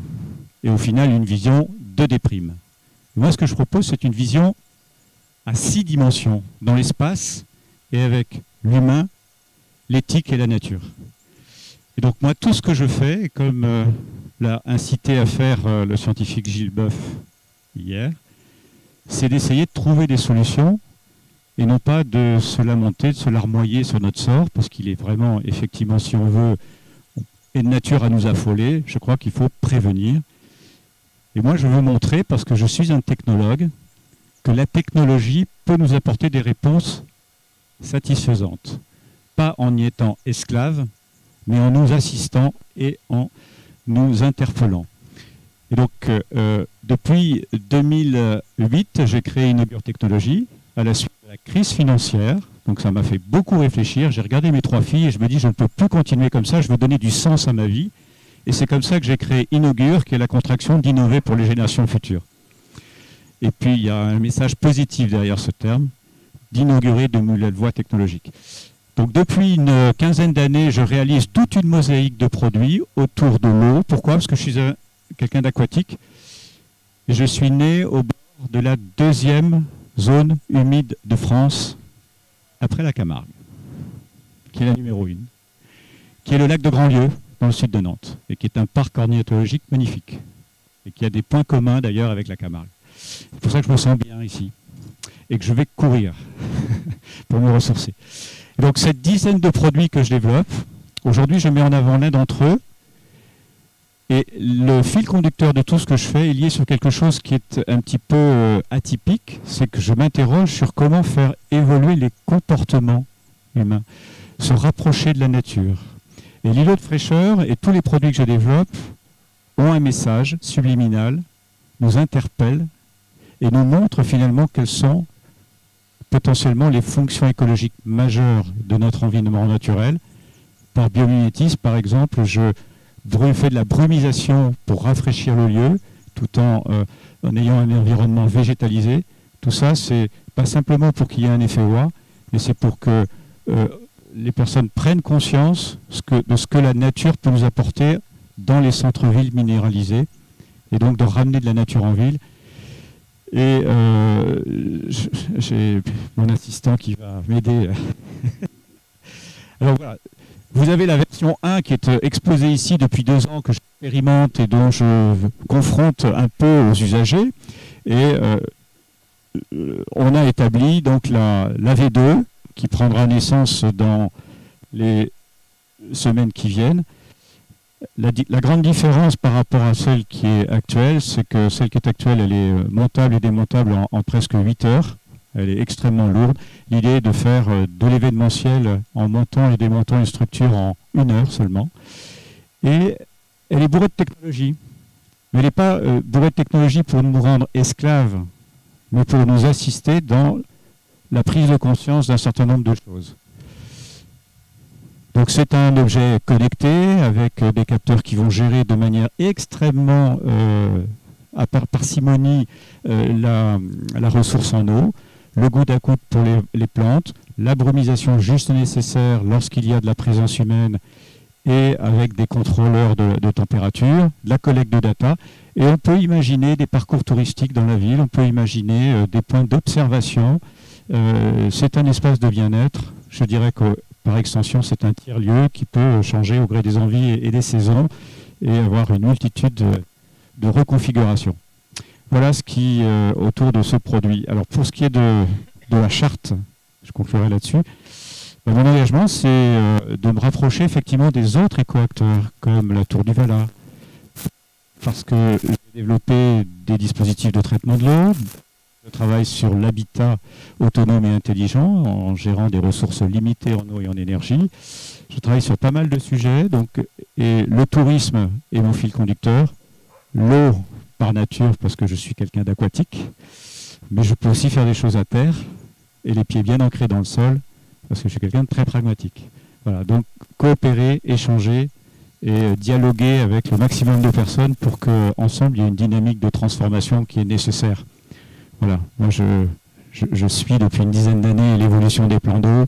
et au final une vision 2D prime. Moi ce que je propose c'est une vision à 6 dimensions dans l'espace et avec l'humain, l'éthique et la nature. Et donc moi tout ce que je fais, comme l'a incité à faire le scientifique Gilles Boeuf hier, c'est d'essayer de trouver des solutions et non pas de se lamenter, de se larmoyer sur notre sort, parce qu'il est vraiment, effectivement, si on veut, et de nature à nous affoler, je crois qu'il faut prévenir. Et moi, je veux montrer, parce que je suis un technologue, que la technologie peut nous apporter des réponses satisfaisantes. Pas en y étant esclave, mais en nous assistant et en nous interpellant. Et donc, depuis 2008, j'ai créé Inaugure Technologies à la suite de la crise financière. Donc ça m'a fait beaucoup réfléchir. J'ai regardé mes 3 filles et je me dis, je ne peux plus continuer comme ça, je veux donner du sens à ma vie. Et c'est comme ça que j'ai créé Inaugure, qui est la contraction d'innover pour les générations futures. Et puis, il y a un message positif derrière ce terme, d'inaugurer de nouvelles voies technologiques. Donc depuis une quinzaine d'années, je réalise toute une mosaïque de produits autour de l'eau. Pourquoi? Parce que je suis quelqu'un d'aquatique. Et je suis né au bord de la 2e zone humide de France, après la Camargue, qui est la numéro 1, qui est le lac de Grandlieu, dans le sud de Nantes, et qui est un parc ornithologique magnifique, et qui a des points communs d'ailleurs avec la Camargue. C'est pour ça que je me sens bien ici et que je vais courir pour me ressourcer. Et donc cette dizaine de produits que je développe, aujourd'hui je mets en avant l'un d'entre eux. Et le fil conducteur de tout ce que je fais est lié sur quelque chose qui est un petit peu atypique, c'est que je m'interroge sur comment faire évoluer les comportements humains, se rapprocher de la nature. Et l'îlot de fraîcheur et tous les produits que je développe ont un message subliminal, nous interpellent et nous montrent finalement quelles sont potentiellement les fonctions écologiques majeures de notre environnement naturel. Par biomimétisme, par exemple, je fais de la brumisation pour rafraîchir le lieu, tout en ayant un environnement végétalisé. Tout ça, c'est pas simplement pour qu'il y ait un effet WOW, mais c'est pour que les personnes prennent conscience de ce que la nature peut nous apporter dans les centres-villes minéralisés, et donc de ramener de la nature en ville. Et j'ai mon assistant qui va m'aider. Alors voilà. Vous avez la version 1 qui est exposée ici depuis 2 ans, que j'expérimente et dont je confronte un peu aux usagers. Et on a établi donc la V2 qui prendra naissance dans les semaines qui viennent. La grande différence par rapport à celle qui est actuelle, c'est que celle qui est actuelle, elle est montable et démontable en presque 8 heures. Elle est extrêmement lourde. L'idée est de faire de l'événementiel en montant et démontant une structure en 1 heure seulement. Et elle est bourrée de technologie. Mais elle n'est pas bourrée de technologie pour nous rendre esclaves, mais pour nous assister dans la prise de conscience d'un certain nombre de choses. Donc c'est un objet connecté avec des capteurs qui vont gérer de manière extrêmement à parcimonie la ressource en eau, le goutte à goutte pour les plantes, la brumisation juste nécessaire lorsqu'il y a de la présence humaine et avec des contrôleurs de température, la collecte de data. Et on peut imaginer des parcours touristiques dans la ville, on peut imaginer des points d'observation. C'est un espace de bien-être. Je dirais que par extension, c'est un tiers-lieu qui peut changer au gré des envies et des saisons et avoir une multitude de reconfigurations. Voilà ce qui autour de ce produit. Alors pour ce qui est de la charte, je conclurai là-dessus, mon engagement c'est de me rapprocher effectivement des autres écoacteurs comme la Tour du Valat, parce que j'ai développé des dispositifs de traitement de l'eau, je travaille sur l'habitat autonome et intelligent en gérant des ressources limitées en eau et en énergie. Je travaille sur pas mal de sujets, et le tourisme est mon fil conducteur, l'eau par nature parce que je suis quelqu'un d'aquatique, mais je peux aussi faire des choses à terre et les pieds bien ancrés dans le sol parce que je suis quelqu'un de très pragmatique. Voilà, donc coopérer, échanger et dialoguer avec le maximum de personnes pour qu'ensemble il y ait une dynamique de transformation qui est nécessaire. Voilà, moi je suis depuis une dizaine d'années l'évolution des plans d'eau.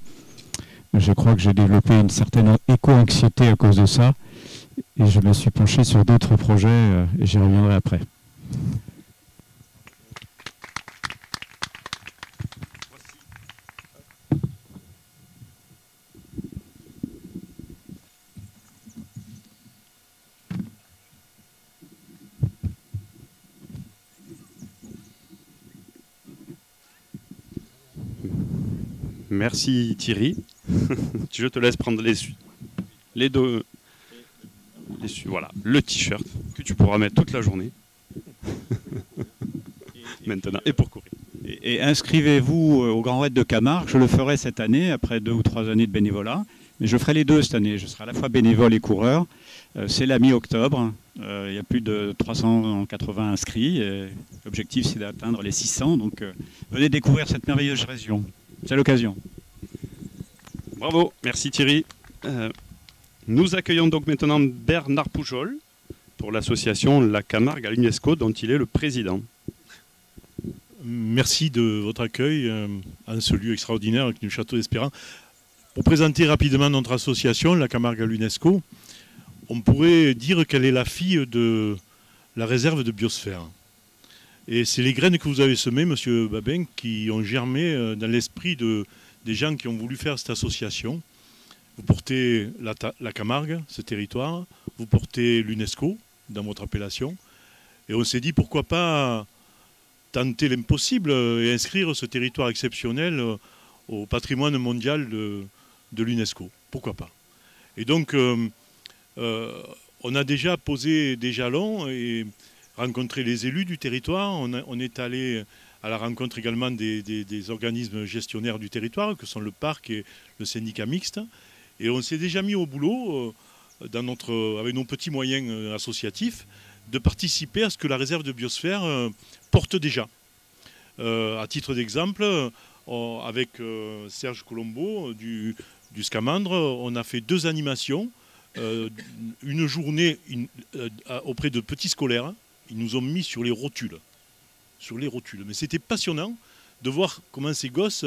Je crois que j'ai développé une certaine éco-anxiété à cause de ça et je me suis penché sur d'autres projets et j'y reviendrai après. Merci Thierry. Je te laisse prendre les deux. Voilà, le t-shirt que tu pourras mettre toute la journée. Maintenant, et pour courir. Et inscrivez-vous au Grand Raid de Camargue. Je le ferai cette année, après 2 ou 3 années de bénévolat. Mais je ferai les deux cette année. Je serai à la fois bénévole et coureur. C'est la mi-octobre. Il y a plus de 380 inscrits. L'objectif, c'est d'atteindre les 600. Donc, venez découvrir cette merveilleuse région. C'est l'occasion. Bravo, merci Thierry. Nous accueillons donc maintenant Bernard Poujol pour l'association La Camargue à l'UNESCO dont il est le président. Merci de votre accueil en ce lieu extraordinaire avec le château d'Espérance. Pour présenter rapidement notre association, La Camargue à l'UNESCO, on pourrait dire qu'elle est la fille de la réserve de biosphère. Et c'est les graines que vous avez semées, Monsieur Babin, qui ont germé dans l'esprit des gens qui ont voulu faire cette association. Vous portez la Camargue, ce territoire, vous portez l'UNESCO dans votre appellation. Et on s'est dit pourquoi pas tenter l'impossible et inscrire ce territoire exceptionnel au patrimoine mondial de l'UNESCO. Pourquoi pas? Et donc, on a déjà posé des jalons et rencontré les élus du territoire. On est allé à la rencontre également des organismes gestionnaires du territoire, que sont le parc et le syndicat mixte. Et on s'est déjà mis au boulot, avec nos petits moyens associatifs, de participer à ce que la réserve de biosphère porte déjà. À titre d'exemple, avec Serge Colombo du Scamandre, on a fait 2 animations, une journée auprès de petits scolaires. Ils nous ont mis sur les rotules. Mais c'était passionnant de voir comment ces gosses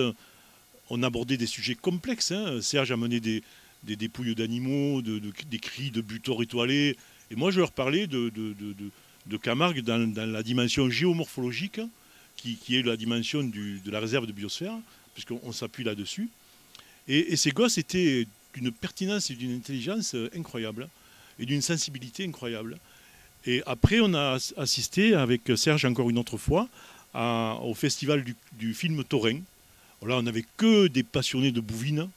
ont abordé des sujets complexes. Serge a mené des dépouilles d'animaux, des cris de butors étoilés. Et moi, je leur parlais de Camargue dans la dimension géomorphologique, qui est la dimension de la réserve de biosphère, puisqu'on s'appuie là-dessus. Et ces gosses étaient d'une pertinence et d'une intelligence incroyable, et d'une sensibilité incroyable. Et après, on a assisté avec Serge encore une autre fois au festival du film Taurin. Là, on n'avait que des passionnés de bouvines.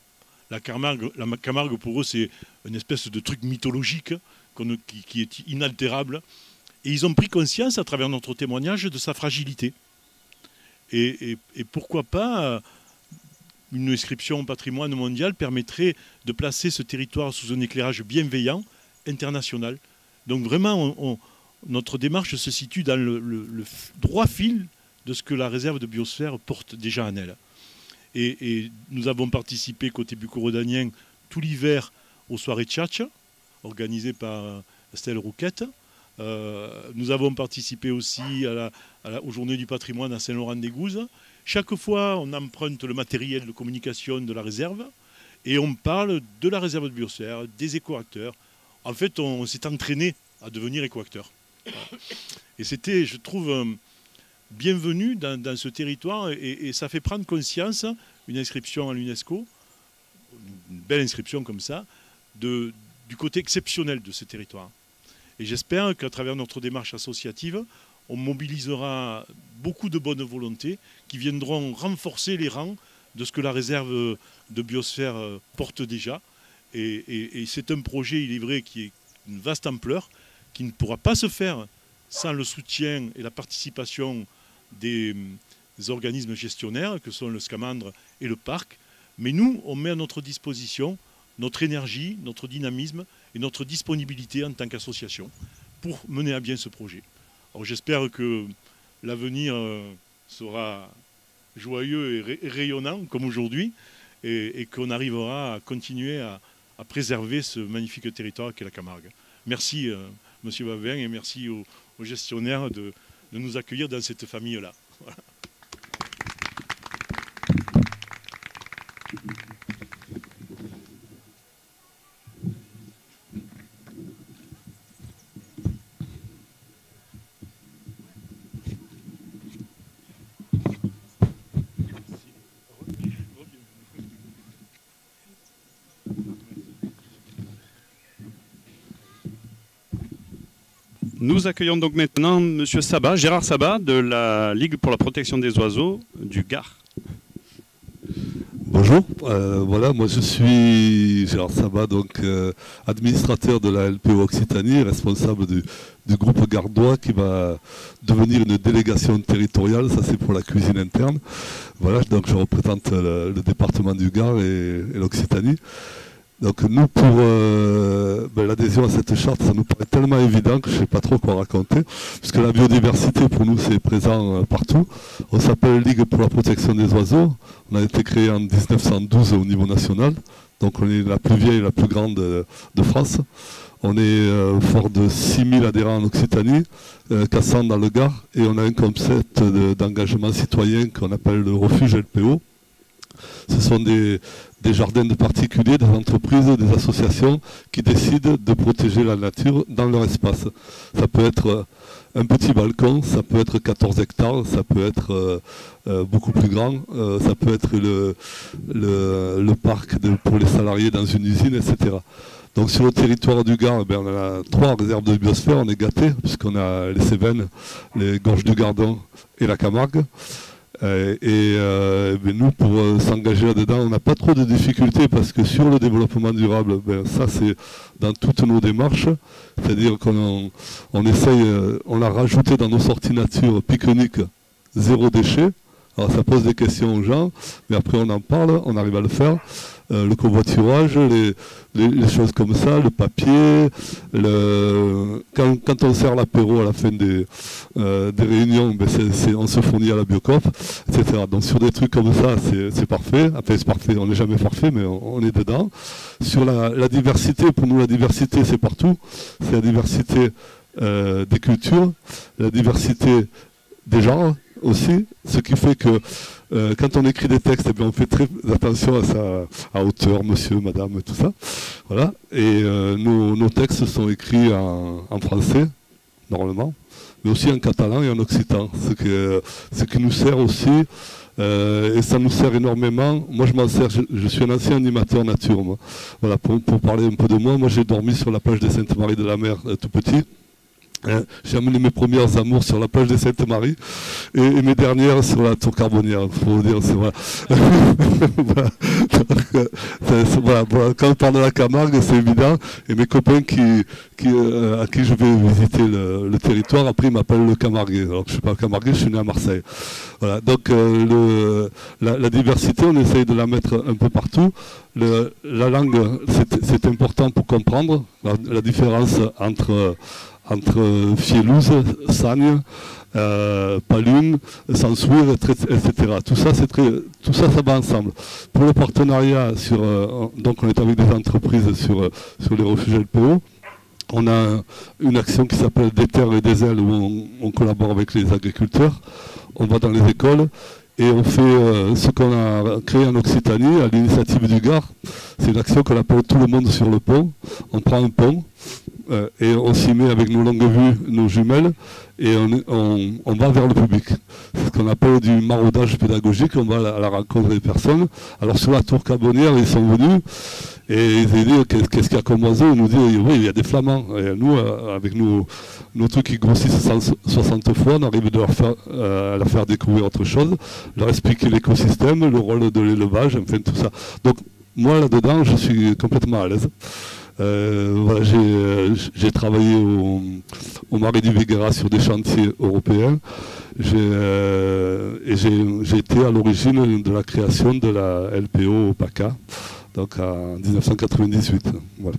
La Camargue, pour eux, c'est une espèce de truc mythologique qui est inaltérable. Et ils ont pris conscience, à travers notre témoignage, de sa fragilité. Et pourquoi pas, une inscription au patrimoine mondial permettrait de placer ce territoire sous un éclairage bienveillant, international. Donc vraiment, notre démarche se situe dans le droit fil de ce que la réserve de biosphère porte déjà en elle. Et nous avons participé, côté bucco-rhodanien, tout l'hiver aux soirées tchatch, organisées par Estelle Rouquette. Nous avons participé aussi aux Journées du patrimoine à Saint-Laurent-des-Gouzes. Chaque fois, on emprunte le matériel de communication de la réserve et on parle de la réserve de biosphère, des éco-acteurs. En fait, on s'est entraîné à devenir éco-acteur. Voilà. Et c'était, je trouve, bienvenu dans ce territoire et ça fait prendre conscience, une inscription à l'UNESCO, une belle inscription comme ça, du côté exceptionnel de ce territoire. Et j'espère qu'à travers notre démarche associative, on mobilisera beaucoup de bonnes volontés qui viendront renforcer les rangs de ce que la réserve de biosphère porte déjà. Et c'est un projet, il est vrai, qui est une vaste ampleur, qui ne pourra pas se faire sans le soutien et la participation des organismes gestionnaires, que sont le Scamandre et le parc. Mais nous, on met à notre disposition notre énergie, notre dynamisme et notre disponibilité en tant qu'association pour mener à bien ce projet. Alors j'espère que l'avenir sera joyeux et rayonnant comme aujourd'hui et qu'on arrivera à continuer à préserver ce magnifique territoire qu'est la Camargue. Merci Monsieur Babin et merci aux gestionnaires de nous accueillir dans cette famille-là. Voilà. Nous accueillons donc maintenant Monsieur Sabat, Gérard Sabat de la Ligue pour la protection des oiseaux du Gard. Bonjour, voilà, moi je suis Gérard Sabat, donc administrateur de la LPO Occitanie, responsable du groupe gardois qui va devenir une délégation territoriale, ça c'est pour la cuisine interne. Voilà, donc je représente le département du Gard et l'Occitanie. Donc nous, pour l'adhésion à cette charte, ça nous paraît tellement évident que je ne sais pas trop quoi raconter, puisque la biodiversité, pour nous, c'est présent partout. On s'appelle Ligue pour la protection des oiseaux. On a été créé en 1912 au niveau national, donc on est la plus vieille et la plus grande de France. On est fort de 6000 adhérents en Occitanie, 400 dans le Gard, et on a un concept d'engagement citoyen qu'on appelle le refuge LPO. Ce sont des jardins de particuliers, des entreprises, des associations qui décident de protéger la nature dans leur espace. Ça peut être un petit balcon, ça peut être 14 hectares, ça peut être beaucoup plus grand, ça peut être le parc pour les salariés dans une usine, etc. Donc sur le territoire du Gard, on a 3 réserves de biosphère, on est gâtés, puisqu'on a les Cévennes, les Gorges du Gardon et la Camargue. Nous, pour s'engager là-dedans, on n'a pas trop de difficultés parce que sur le développement durable, ça c'est dans toutes nos démarches. C'est-à-dire qu'on essaye, on l'a rajouté dans nos sorties nature pique-nique, 0 déchet. Alors ça pose des questions aux gens, mais après on en parle, on arrive à le faire. Le covoiturage, les choses comme ça, le papier, quand on sert l'apéro à la fin des réunions, on se fournit à la Biocoop, etc. Donc sur des trucs comme ça, c'est parfait. Enfin c'est parfait, on n'est jamais parfait, mais on est dedans. Sur la diversité, pour nous la diversité c'est partout. C'est la diversité des cultures, la diversité des genres aussi, ce qui fait que quand on écrit des textes, on fait très attention à hauteur, monsieur, madame, tout ça. Voilà. Et nos textes sont écrits en français, normalement, mais aussi en catalan et en occitan, ce qui nous sert aussi, et ça nous sert énormément. Moi, je m'en sers, je suis un ancien animateur nature, moi. Voilà, pour parler un peu de moi, j'ai dormi sur la plage des Saintes-Maries de la Mer tout petit. J'ai amené mes premières amours sur la plage des Saintes-Maries et mes dernières sur la tour Carbonnière, pour vous dire. Voilà. Voilà. Quand on parle de la Camargue, c'est évident. Et mes copains à qui je vais visiter le territoire, après ils m'appellent le Camarguais. Alors que je ne suis pas Camarguais, je suis né à Marseille. Voilà. Donc la diversité, on essaye de la mettre un peu partout. La langue, c'est important pour comprendre la différence entre Fielouse, Sagne, Palune, Sansouir, etc. Tout ça, ça va ensemble. Pour le partenariat, donc on est avec des entreprises sur les refuges LPO. On a une action qui s'appelle Des terres et des ailes où on collabore avec les agriculteurs. On va dans les écoles et on fait ce qu'on a créé en Occitanie à l'initiative du Gard. C'est une action qu'on appelle Tout le monde sur le pont. On prend un pont. Et on s'y met avec nos longues vues, nos jumelles, et on va vers le public. C'est ce qu'on appelle du maraudage pédagogique, on va à la rencontre des personnes. Alors sur la tour Carbonnière, ils sont venus, et ils ont dit qu'est-ce qu'il y a comme oiseau. Ils nous disent oui, il y a des flamands. Et nous, avec nos trucs qui grossissent 160 fois, on arrive à leur faire découvrir autre chose, leur expliquer l'écosystème, le rôle de l'élevage, enfin tout ça. Donc moi là-dedans, je suis complètement à l'aise. Voilà, j'ai travaillé au Marais du Véguera sur des chantiers européens et j'ai été à l'origine de la création de la LPO au PACA, donc en 1998. Voilà.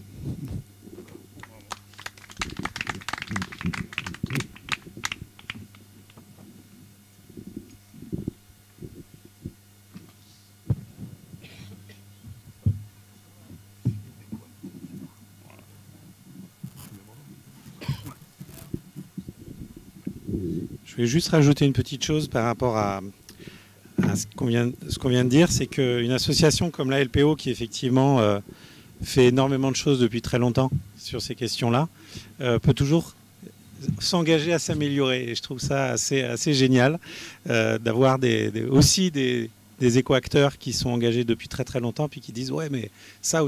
Je vais juste rajouter une petite chose par rapport à ce qu'on vient de dire, c'est qu'une association comme la LPO, qui effectivement fait énormément de choses depuis très longtemps sur ces questions-là, peut toujours s'engager à s'améliorer. Et je trouve ça assez génial d'avoir aussi des éco-acteurs qui sont engagés depuis très très longtemps, puis qui disent ouais, mais ça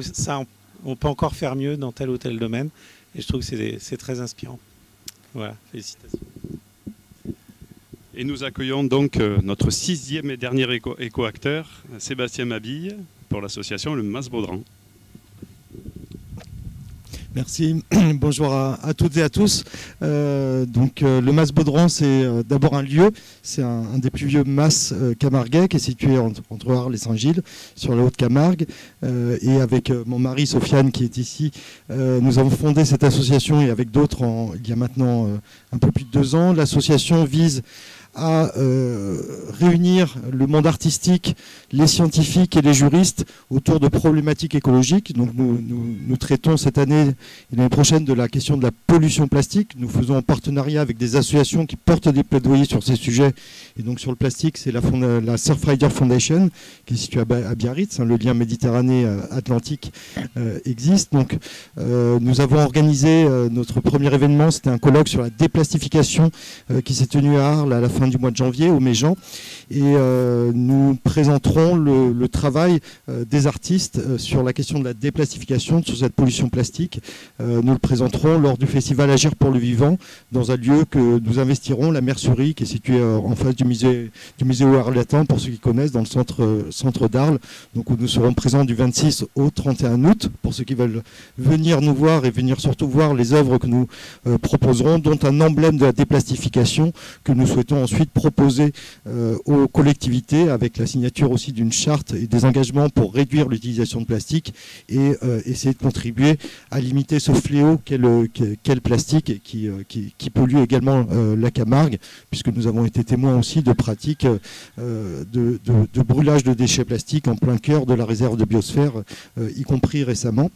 on peut encore faire mieux dans tel ou tel domaine. Et je trouve que c'est très inspirant. Voilà, félicitations. Et nous accueillons donc notre 6e et dernier éco-acteur, Sébastien Mabille, pour l'association Le Mas-Baudran. Merci, bonjour à toutes et à tous. Le Mas-Baudran, c'est d'abord un lieu, c'est un des plus vieux mas camarguais qui est situé entre Arles et Saint-Gilles, sur la Haute-Camargue. Et avec mon mari Sofiane qui est ici, nous avons fondé cette association et avec d'autres il y a maintenant un peu plus de 2 ans. L'association vise à réunir le monde artistique, les scientifiques et les juristes autour de problématiques écologiques. Donc nous traitons cette année et l'année prochaine de la question de la pollution plastique. Nous faisons en partenariat avec des associations qui portent des plaidoyers sur ces sujets. Et donc sur le plastique, c'est la Surfrider Foundation qui est située à Biarritz. Le lien Méditerranée-Atlantique existe. Donc nous avons organisé notre premier événement, c'était un colloque sur la déplastification qui s'est tenu à Arles à la fin fin du mois de janvier au Méjean. Et nous présenterons le travail des artistes sur la question de la déplastification, sur cette pollution plastique. Nous le présenterons lors du festival Agir pour le vivant, dans un lieu que nous investirons, la Mercerie, qui est située en face du musée Arletin, pour ceux qui connaissent, dans le centre d'Arles, donc où nous serons présents du 26 au 31 août, pour ceux qui veulent venir nous voir et venir surtout voir les œuvres que nous proposerons, dont un emblème de la déplastification que nous souhaitons ensuite proposer aux collectivités, avec la signature aussi d'une charte et des engagements pour réduire l'utilisation de plastique et essayer de contribuer à limiter ce fléau qu'est le plastique et qui pollue également la Camargue, puisque nous avons été témoins aussi de pratiques de brûlage de déchets plastiques en plein cœur de la réserve de biosphère, y compris récemment.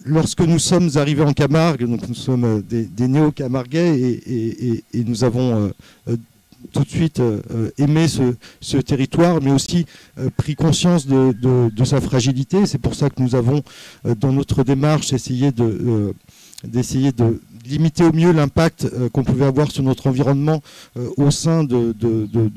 Lorsque nous sommes arrivés en Camargue, donc nous sommes des néo-camarguais et nous avons tout de suite aimé ce territoire, mais aussi pris conscience de sa fragilité. C'est pour ça que nous avons, dans notre démarche, essayé d'essayer de limiter au mieux l'impact qu'on pouvait avoir sur notre environnement au sein de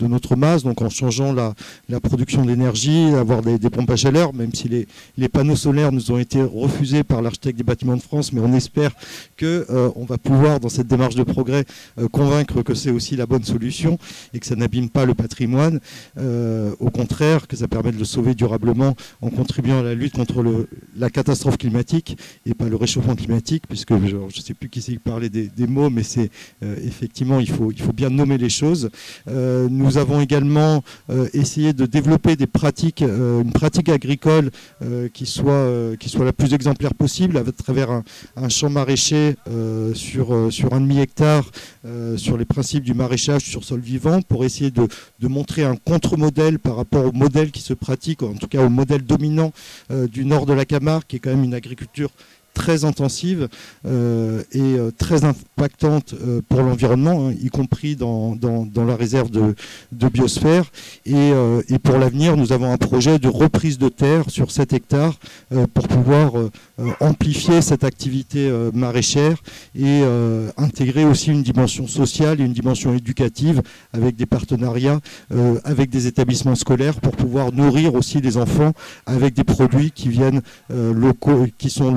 notre masse, donc en changeant la production d'énergie, avoir des pompes à chaleur, même si les panneaux solaires nous ont été refusés par l'architecte des bâtiments de France, mais on espère qu'on va pouvoir, dans cette démarche de progrès, convaincre que c'est aussi la bonne solution et que ça n'abîme pas le patrimoine. Au contraire, que ça permet de le sauver durablement en contribuant à la lutte contre la catastrophe climatique et pas le réchauffement climatique, puisque je ne sais plus qui c'est parler des mots, mais c'est effectivement, il faut bien nommer les choses. Nous avons également essayé de développer des pratiques, une pratique agricole qui soit la plus exemplaire possible, à travers un champ maraîcher sur un demi-hectare, sur les principes du maraîchage sur sol vivant, pour essayer de montrer un contre-modèle par rapport au modèle qui se pratique, en tout cas au modèle dominant du nord de la Camargue, qui est quand même une agriculture très intensive et très impactante pour l'environnement, y compris dans la réserve de biosphère. Et pour l'avenir, nous avons un projet de reprise de terre sur 7 hectares pour pouvoir amplifier cette activité maraîchère et intégrer aussi une dimension sociale et une dimension éducative avec des partenariats avec des établissements scolaires pour pouvoir nourrir aussi les enfants avec des produits qui viennent locaux, qui sont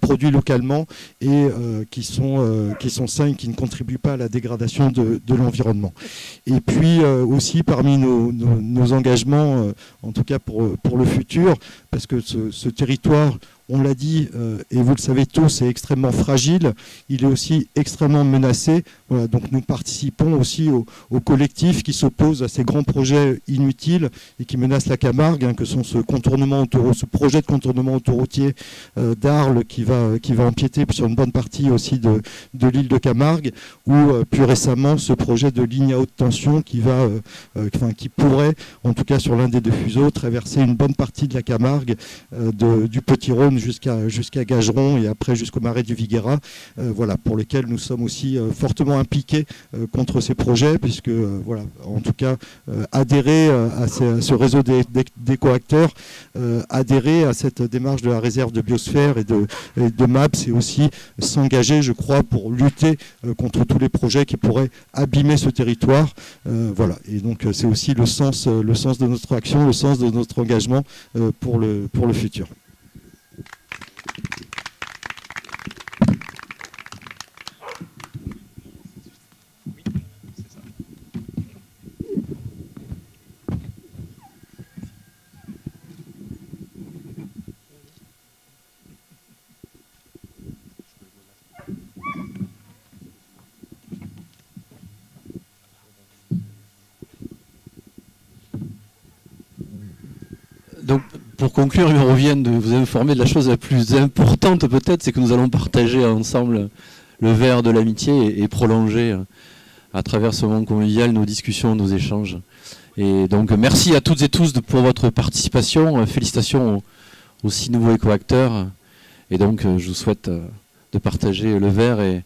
produits localement et qui sont sains et qui ne contribuent pas à la dégradation de l'environnement. Et puis aussi parmi nos engagements, en tout cas pour le futur, parce que ce territoire, on l'a dit, et vous le savez tous, est extrêmement fragile. Il est aussi extrêmement menacé. Voilà, donc nous participons aussi au collectif qui s'oppose à ces grands projets inutiles et qui menacent la Camargue, que sont ce projet de contournement autoroutier d'Arles qui va empiéter sur une bonne partie aussi de l'île de Camargue, ou plus récemment ce projet de ligne à haute tension qui pourrait, en tout cas sur l'un des deux fuseaux, traverser une bonne partie de la Camargue, du Petit-Rhône jusqu'à Gageron et après jusqu'au marais du Viguera, voilà, pour lesquels nous sommes aussi fortement impliqués contre ces projets, puisque voilà, en tout cas adhérer à ce réseau d'éco-acteurs, adhérer à cette démarche de la réserve de biosphère et de MAP, c'est aussi s'engager, je crois, pour lutter contre tous les projets qui pourraient abîmer ce territoire. Voilà, et donc c'est aussi le sens de notre action, le sens de notre engagement pour le futur. Donc, pour conclure, on vient de vous informer de la chose la plus importante peut-être, c'est que nous allons partager ensemble le verre de l'amitié et prolonger à travers ce moment convivial nos discussions, nos échanges. Et donc merci à toutes et tous pour votre participation, félicitations aux 6 nouveaux éco-acteurs. Et donc je vous souhaite de partager le verre et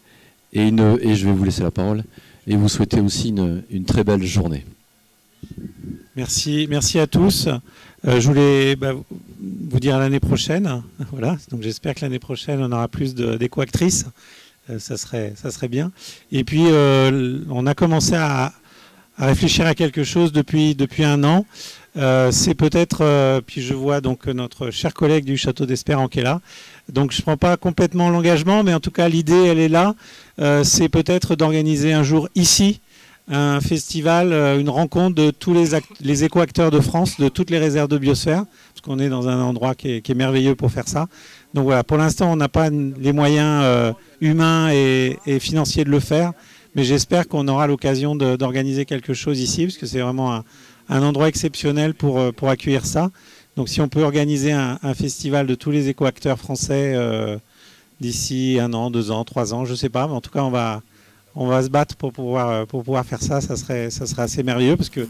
je vais vous laisser la parole et vous souhaiter aussi une très belle journée. Merci à tous. Je voulais vous dire à l'année prochaine. Voilà. Donc j'espère que l'année prochaine on aura plus d'éco-actrices. Ça serait bien. Et puis on a commencé à réfléchir à quelque chose depuis un an. C'est peut-être, puis je vois donc notre cher collègue du Château d'Espérance qui est là. Donc je ne prends pas complètement l'engagement, mais en tout cas l'idée elle est là. C'est peut-être d'organiser un jour ici un festival, une rencontre de tous les éco-acteurs de France, de toutes les réserves de biosphère, parce qu'on est dans un endroit qui est merveilleux pour faire ça. Donc voilà, pour l'instant on n'a pas les moyens humains et financiers de le faire, mais j'espère qu'on aura l'occasion d'organiser quelque chose ici, parce que c'est vraiment un endroit exceptionnel pour accueillir ça. Donc si on peut organiser un festival de tous les éco-acteurs français d'ici 1 an, 2 ans, 3 ans, je ne sais pas, mais en tout cas on va se battre pour pouvoir faire ça. Ça serait assez merveilleux, parce que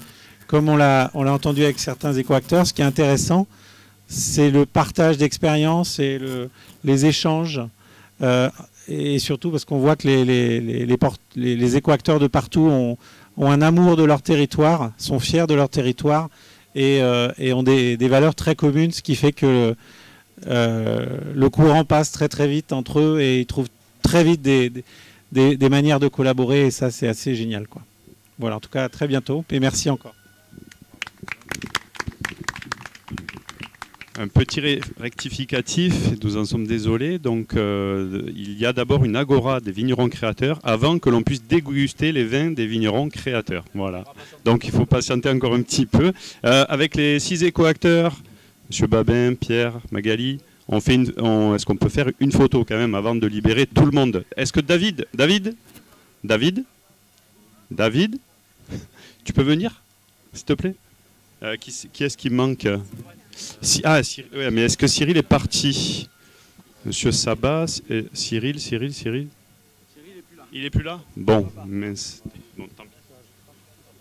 comme on l'a entendu avec certains éco-acteurs, ce qui est intéressant, c'est le partage d'expériences et les échanges, et surtout parce qu'on voit que les éco-acteurs de partout ont un amour de leur territoire, sont fiers de leur territoire et ont des valeurs très communes, ce qui fait que le courant passe très très vite entre eux et ils trouvent très vite des manières de collaborer, et ça c'est assez génial, quoi. Voilà, en tout cas à très bientôt et merci encore. Un petit rectificatif, nous en sommes désolés. Donc, il y a d'abord une agora des vignerons créateurs avant que l'on puisse déguster les vins des vignerons créateurs. Voilà. Donc, il faut patienter encore un petit peu. Avec les 6 éco-acteurs, M. Babin, Pierre, Magali, est-ce qu'on peut faire une photo quand même avant de libérer tout le monde? Est-ce que David, tu peux venir, s'il te plaît? Qui est-ce qui manque? Cyril, ouais, mais est-ce que Cyril est parti? Monsieur Sabat, Cyril est plus là. Il est plus là. Bon, mince. Bon, tant pis.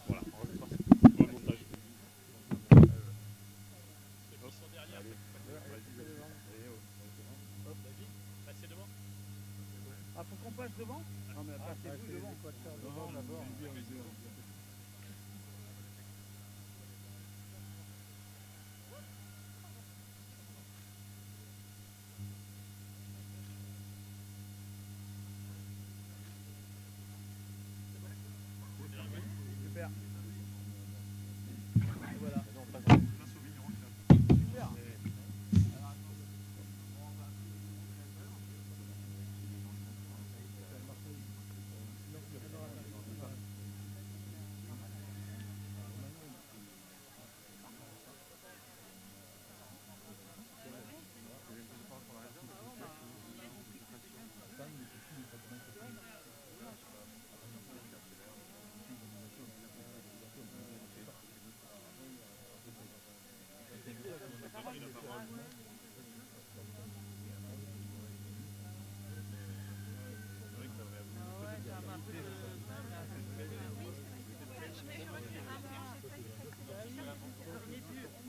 Voilà. Faut qu'on passe devant? Non, mais passez-vous devant. Super.